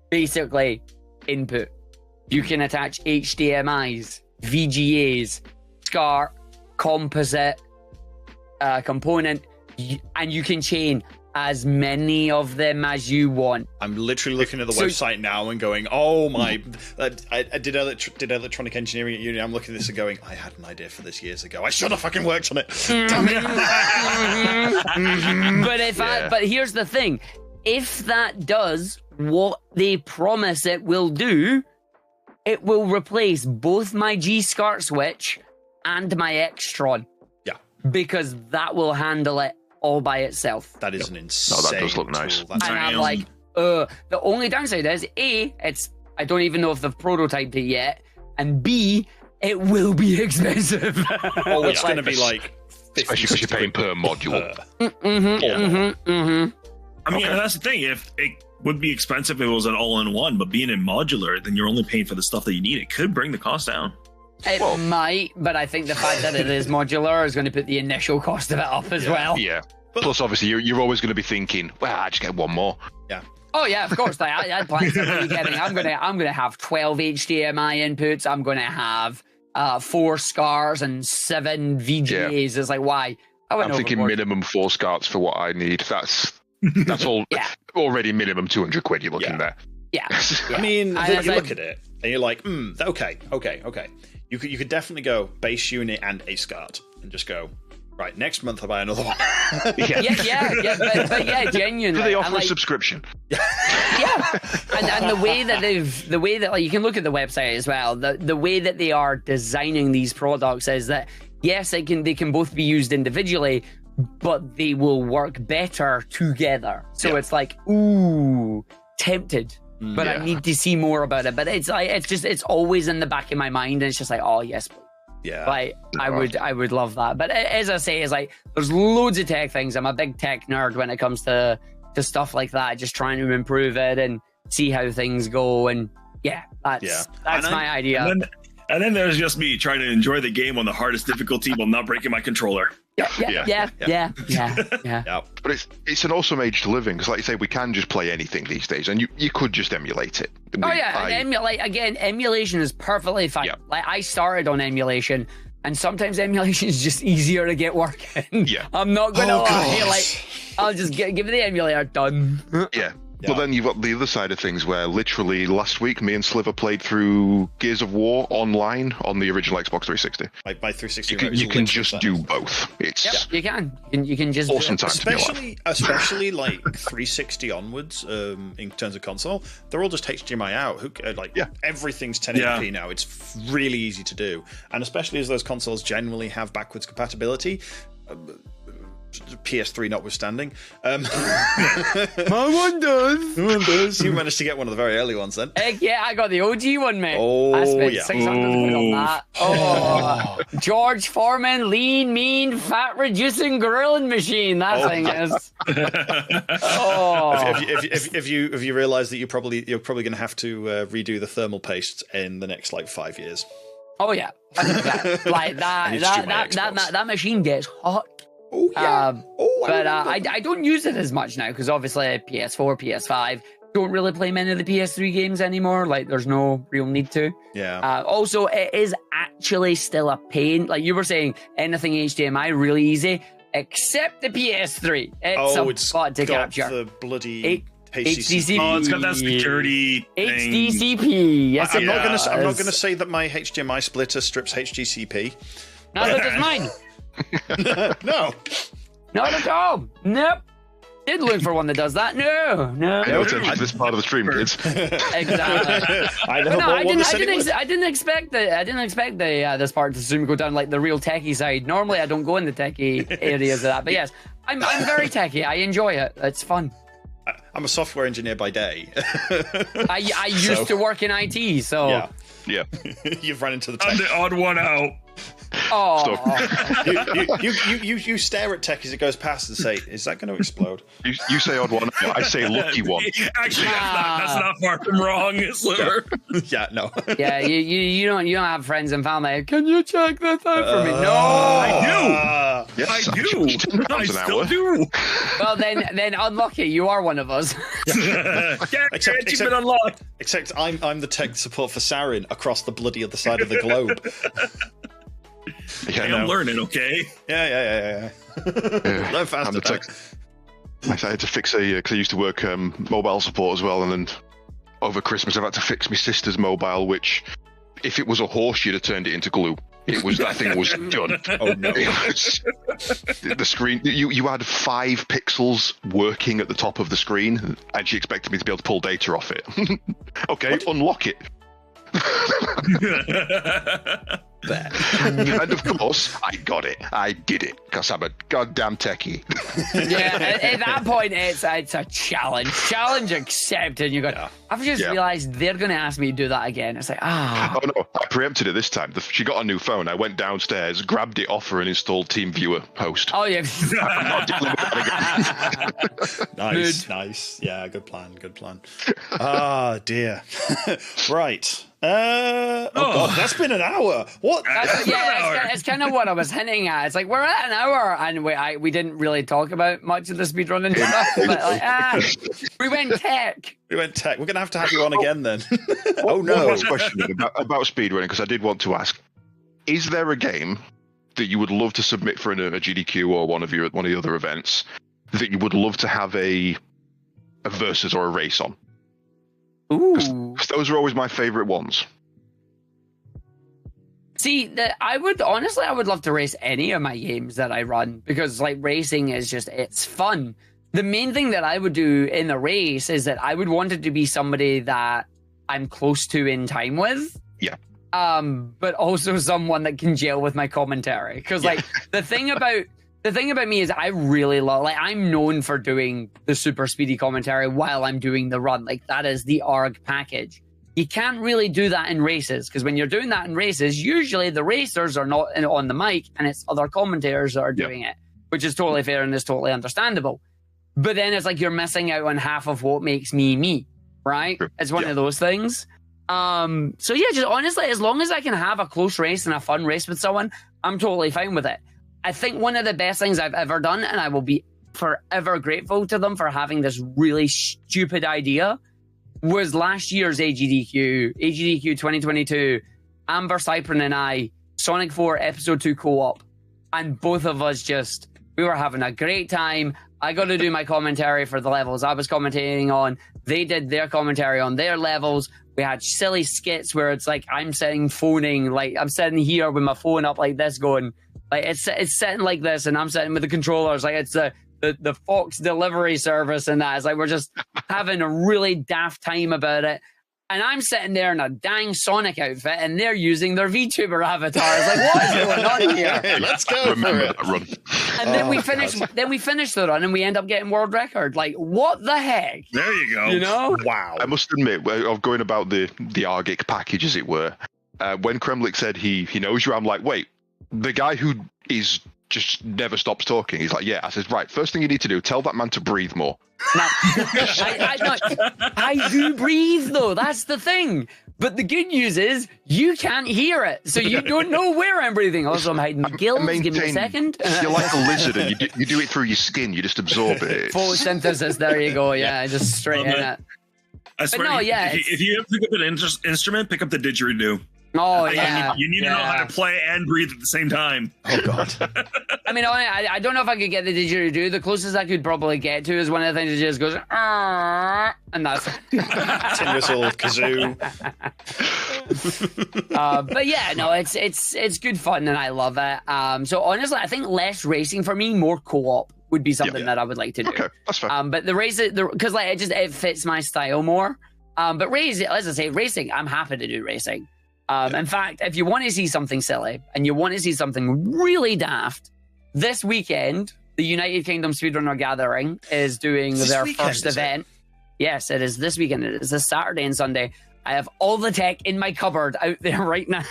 basically, input. You can attach HDMIs, VGAs, SCART, composite, component, and you can chain as many of them as you want. I'm literally looking at the website now and going, oh my, I did electronic engineering at uni. I'm looking at this and going, I had an idea for this years ago. I should have fucking worked on it. Damn it. But here's the thing. If that does what they promise it will do, it will replace both my G-SCART switch and my Extron. Because that will handle it all by itself. That is an insane. No, that does look nice. Tool. And I'm like, the only downside is A, I don't even know if they've prototyped it yet, and B, it will be expensive. Oh, it's going to be like, especially because you're paying per module. I mean, that's the thing. If it would be expensive if it was an all-in-one, but being in modular, then you're only paying for the stuff that you need. It could bring the cost down. It might, but I think the fact that it is modular is going to put the initial cost of it up as well. Yeah. Plus, obviously, you're always going to be thinking, well, I just get one more. Yeah. Oh yeah, of course. I had plans to be getting. I'm gonna have 12 HDMI inputs. I'm gonna have 4 SCARs and 7 VGAs. Yeah. It's like, why? I'm thinking minimum 4 SCARts for what I need. That's all. Already minimum 200 quid. You're looking there. Yeah. I mean, you look at it and you're like, okay. You could definitely go base unit and a SCART and just go, right, next month I'll buy another one. But genuinely. Do they offer a subscription? Yeah. And the way that like, you can look at the website as well, the way that they are designing these products is that, yes, they can both be used individually, but they will work better together. So it's like, ooh, tempted. But I need to see more about it. But it's like it's always in the back of my mind, and it's just like, oh yes, yeah. Like I would love that. But as I say, it's like there's loads of tech things. I'm a big tech nerd when it comes to stuff like that. Just trying to improve it and see how things go. And that's my idea. And then there's just me trying to enjoy the game on the hardest difficulty while not breaking my controller. Yeah. But it's an awesome age to live in, because like you say, we can just play anything these days, and you could just emulate it. Emulation is perfectly fine. Yeah. Like I started on emulation, and sometimes emulation is just easier to get working. Yeah. I'm not going to lie. Like, I'll just give the emulator done. Yeah. But then you've got the other side of things where literally last week me and Sliver played through Gears of War online on the original Xbox 360. Like my 360. You can just do both. It's you can just awesome time to be alive. Especially like 360 onwards in terms of console, they're all just HDMI out. Everything's 1080p now. It's really easy to do, and especially as those consoles generally have backwards compatibility. PS3 notwithstanding. My one does. You managed to get one of the very early ones then. Heck yeah, I got the OG one, mate. Oh, I spent 600 quid on that. Oh, George Foreman, lean, mean, fat reducing grilling machine. That thing is. If you realise that you're probably going to have to redo the thermal paste in the next 5 years. Oh yeah, like that machine gets hot. Oh yeah. I don't use it as much now because obviously PS4, PS5 don't really play many of the PS3 games anymore. Like there's no real need to. Yeah. Also, it is actually still a pain. Like you were saying, anything HDMI really easy, except the PS3. It's a lot to capture. The bloody HDCP. Oh, it's got that security thing. HDCP. Yes, I'm not going to say that my HDMI splitter strips HDCP. Neither does mine. No. Not at all. Nope. Did look for one that does that. No. No attention to this part of the stream, kids. Exactly. I didn't expect this part to soon go down like the real techie side. Normally, I don't go in the techie areas of that, but yes, I'm very techie. I enjoy it. It's fun. I'm a software engineer by day. I used to work in IT, so yeah. You've run into the tech. I'm the odd one out. Oh, you stare at tech as it goes past and say, "Is that going to explode?" You say odd one. I say lucky one. Actually, that's not far from wrong, Sliver. Yeah, no. Yeah, you don't have friends and family. Can you check this out for me? No, I do. Yes, I do. I still do. Well, then unlucky. You are one of us. Except been unlocked. Except I'm the tech support for Sarin across the bloody other side of the globe. I'm learning, okay? Yeah. Learn faster. I had to fix because I used to work mobile support as well, and then over Christmas I've had to fix my sister's mobile, which if it was a horse, you'd have turned it into glue. That thing was done. Oh no! The screen. You had 5 pixels working at the top of the screen, and she expected me to be able to pull data off it. Okay, unlock it. And of course, I got it. I did it because I'm a goddamn techie. Yeah, at that point, it's a challenge. Challenge accepted. You go, I've just realised they're going to ask me to do that again. It's like, Oh no, I preempted it this time. She got a new phone. I went downstairs, grabbed it off her, and installed TeamViewer host. Oh yeah. I'm not dealing with that again. Nice. Yeah, good plan. Ah, dear. Right. God, that's been an hour. What? It's kind of what I was hinting at. It's like we're at an hour, and we didn't really talk about much of the speedrunning stuff. But we went tech. We're gonna have to have you on again then. Oh no! One last question about speedrunning, because I did want to ask: is there a game that you would love to submit for a GDQ or one of the other events that you would love to have a versus or a race on? Ooh, those are always my favorite ones. See, I would love to race any of my games that I run, because like racing is it's fun. The main thing that I would do in the race is that I would want it to be somebody that I'm close to in time with. Yeah. But also someone that can gel with my commentary. Because like the thing about me is I really love, like, I'm known for doing the super speedy commentary while I'm doing the run. Like, that is the ARG package. You can't really do that in races, because when you're doing that in races, usually the racers are not on the mic and it's other commentators that are doing it, which is totally fair and is totally understandable. But then it's like you're missing out on half of what makes me, right? It's one of those things. So yeah, just honestly, as long as I can have a close race and a fun race with someone, I'm totally fine with it. I think one of the best things I've ever done, and I will be forever grateful to them for having this really stupid idea, was last year's AGDQ 2022. Amber Cypern and I Sonic 4 Episode 2 co-op. And both of us we were having a great time. I got to do my commentary for the levels I was commentating on. They did their commentary on their levels. We had silly skits where it's like I'm sitting phoning, like I'm sitting here with my phone up like this going, like it's sitting like this and I'm sitting with the controllers like it's the Fox delivery service and that. It's like we're just having a really daft time about it. And I'm sitting there in a dang Sonic outfit, and they're using their VTuber avatars. Like, what is going on here? Hey, let's go for it. Run. And then we finish. Then we finish the run, and we end up getting world record. Like, what the heck? There you go. You know? Wow. I must admit, of going about the Argick package, as it were, when Kremlik said he knows you, I'm like, wait, the guy who is just never stops talking. He's like, yeah. I says, right. First thing you need to do, tell that man to breathe more. Now, I do breathe though. That's the thing. But the good news is you can't hear it, so you don't know where I'm breathing. Also, I'm hiding my gills. Give me a second. You're like a lizard, and you do it through your skin. You just absorb it. Photosynthesis. There you go. Yeah, just straight in it. I swear, if you pick up an instrument, pick up the didgeridoo. Oh, yeah. You need to know how to play and breathe at the same time. Oh, God. I mean, I don't know if I could get the didgeridoo. The closest I could probably get to is one of the things that just goes, and that's tin whistle, kazoo. But yeah, no, it's good fun and I love it. So honestly, I think less racing for me, more co-op would be something that I would like to do. Okay, that's fair. But the race, because like it fits my style more. But as I say, racing, I'm happy to do racing. In fact, if you want to see something silly and you want to see something really daft, this weekend, the United Kingdom Speedrunner Gathering is doing their first event. Yes, it is this weekend. It is this Saturday and Sunday. I have all the tech in my cupboard out there right now.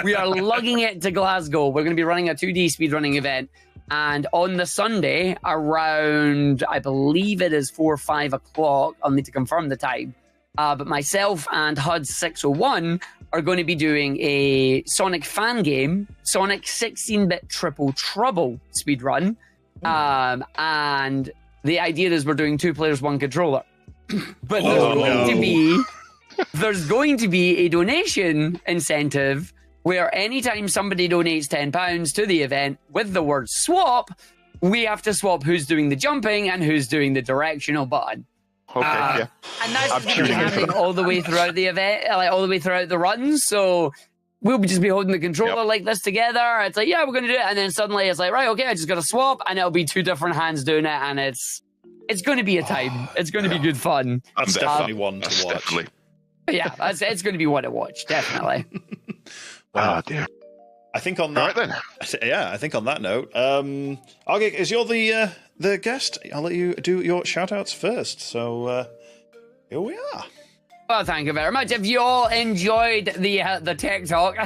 We are lugging it to Glasgow. We're going to be running a 2D speedrunning event. And on the Sunday, around, I believe it is 4 or 5 o'clock, I'll need to confirm the time. But myself and HUD601 are going to be doing a Sonic fan game, Sonic 16-bit Triple Trouble speedrun. And the idea is we're doing 2 players, 1 controller. But there's going to be a donation incentive where anytime somebody donates £10 to the event with the word swap, we have to swap who's doing the jumping and who's doing the directional button. Okay, yeah. And that's going to be happening all the way throughout the event, like all the way throughout the runs. So we'll just be holding the controller like this together. It's like, yeah, we're going to do it. And then suddenly it's like, right, okay, I just got to swap. And it'll be 2 different hands doing it. And it's going to be a time. It's going to be good fun. That's definitely one to watch. Definitely. Yeah, it's going to be one to watch, definitely. Wow. Oh, dear. I think on that, I think on that note, Argick, as you're the guest, I'll let you do your shout-outs first. So here we are. Well, thank you very much. If you all enjoyed the tech talk,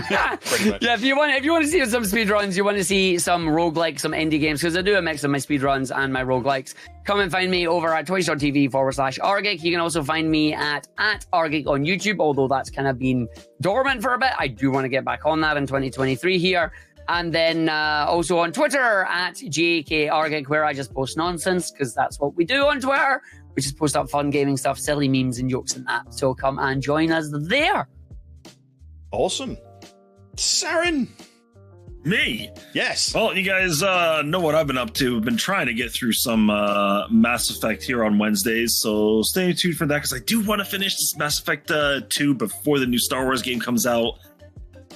yeah, if you want to see some speedruns, you want to see some roguelikes, some indie games, because I do a mix of my speedruns and my roguelikes, come and find me over at twitch.tv/Argick. You can also find me at Argick on YouTube, although that's kind of been dormant for a bit. I do want to get back on that in 2023 here. And then also on Twitter at JKArgick, where I just post nonsense, because that's what we do on Twitter. We just post up fun gaming stuff, silly memes and jokes and that. So come and join us there. Awesome. Sarin. Me? Yes. Well, you guys know what I've been up to. I've been trying to get through some Mass Effect here on Wednesdays, so stay tuned for that, because I do want to finish this Mass Effect 2 before the new Star Wars game comes out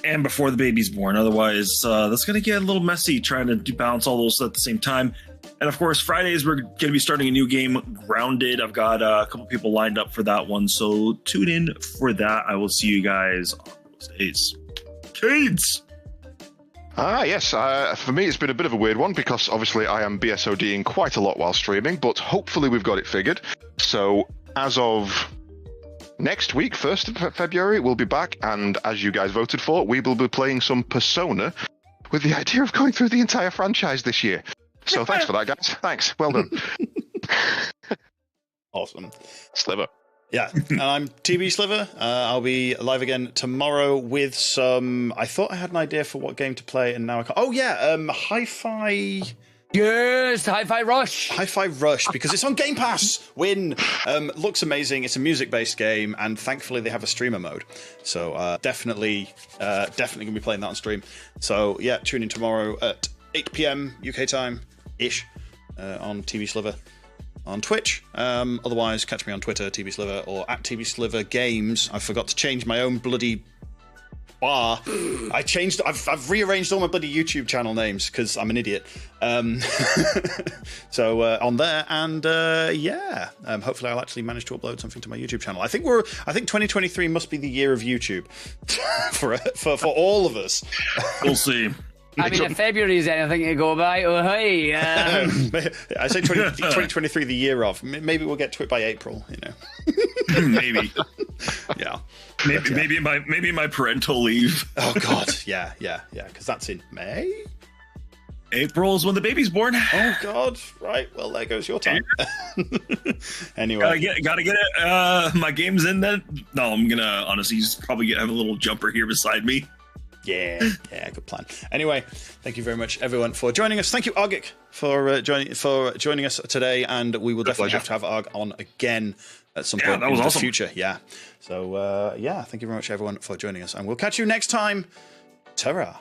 and before the baby's born. Otherwise, that's going to get a little messy trying to balance all those at the same time. And of course, Fridays, we're going to be starting a new game, Grounded. I've got a couple people lined up for that one, so tune in for that. I will see you guys on those days. Caedes! Yes. For me, it's been a bit of a weird one, because obviously I am BSODing quite a lot while streaming, but hopefully we've got it figured. So as of next week, 1st of February, we'll be back, and as you guys voted for, we will be playing some Persona with the idea of going through the entire franchise this year. So thanks for that, guys. Thanks. Well done. Awesome. Sliver. Yeah, and I'm TBSliver. I'll be live again tomorrow with some... I thought I had an idea for what game to play, and now I can't... Oh, yeah, Hi-Fi Yes, Hi-Fi Rush. Hi-Fi Rush, because it's on Game Pass. Win. Looks amazing. It's a music-based game, and thankfully they have a streamer mode. So definitely going to be playing that on stream. So yeah, tune in tomorrow at 8 p.m. UK time-ish on TBSliver on Twitch. Otherwise, catch me on Twitter, TBSliver, or at TBSliver Games. I forgot to change my own bloody bar. I've rearranged all my bloody YouTube channel names because I'm an idiot. So on there, and hopefully I'll actually manage to upload something to my YouTube channel. I think 2023 must be the year of YouTube for all of us. We'll see. I mean, if February is anything to go by, oh hey. I say 2023 the year of. Maybe we'll get to it by April. Maybe. Yeah. Maybe my parental leave. Oh God, yeah, because that's in May. April is when the baby's born. Oh God, right. Well, there goes your time. Anyway, gotta get it. My game's in then. No, I'm gonna honestly just probably have a little jumper here beside me. Yeah, good plan. Anyway, thank you very much, everyone, for joining us. Thank you, Argick, for joining us today, and we will definitely have to have Arg on again at some point in the future. Yeah. So, thank you very much, everyone, for joining us, and we'll catch you next time. Ta-ra.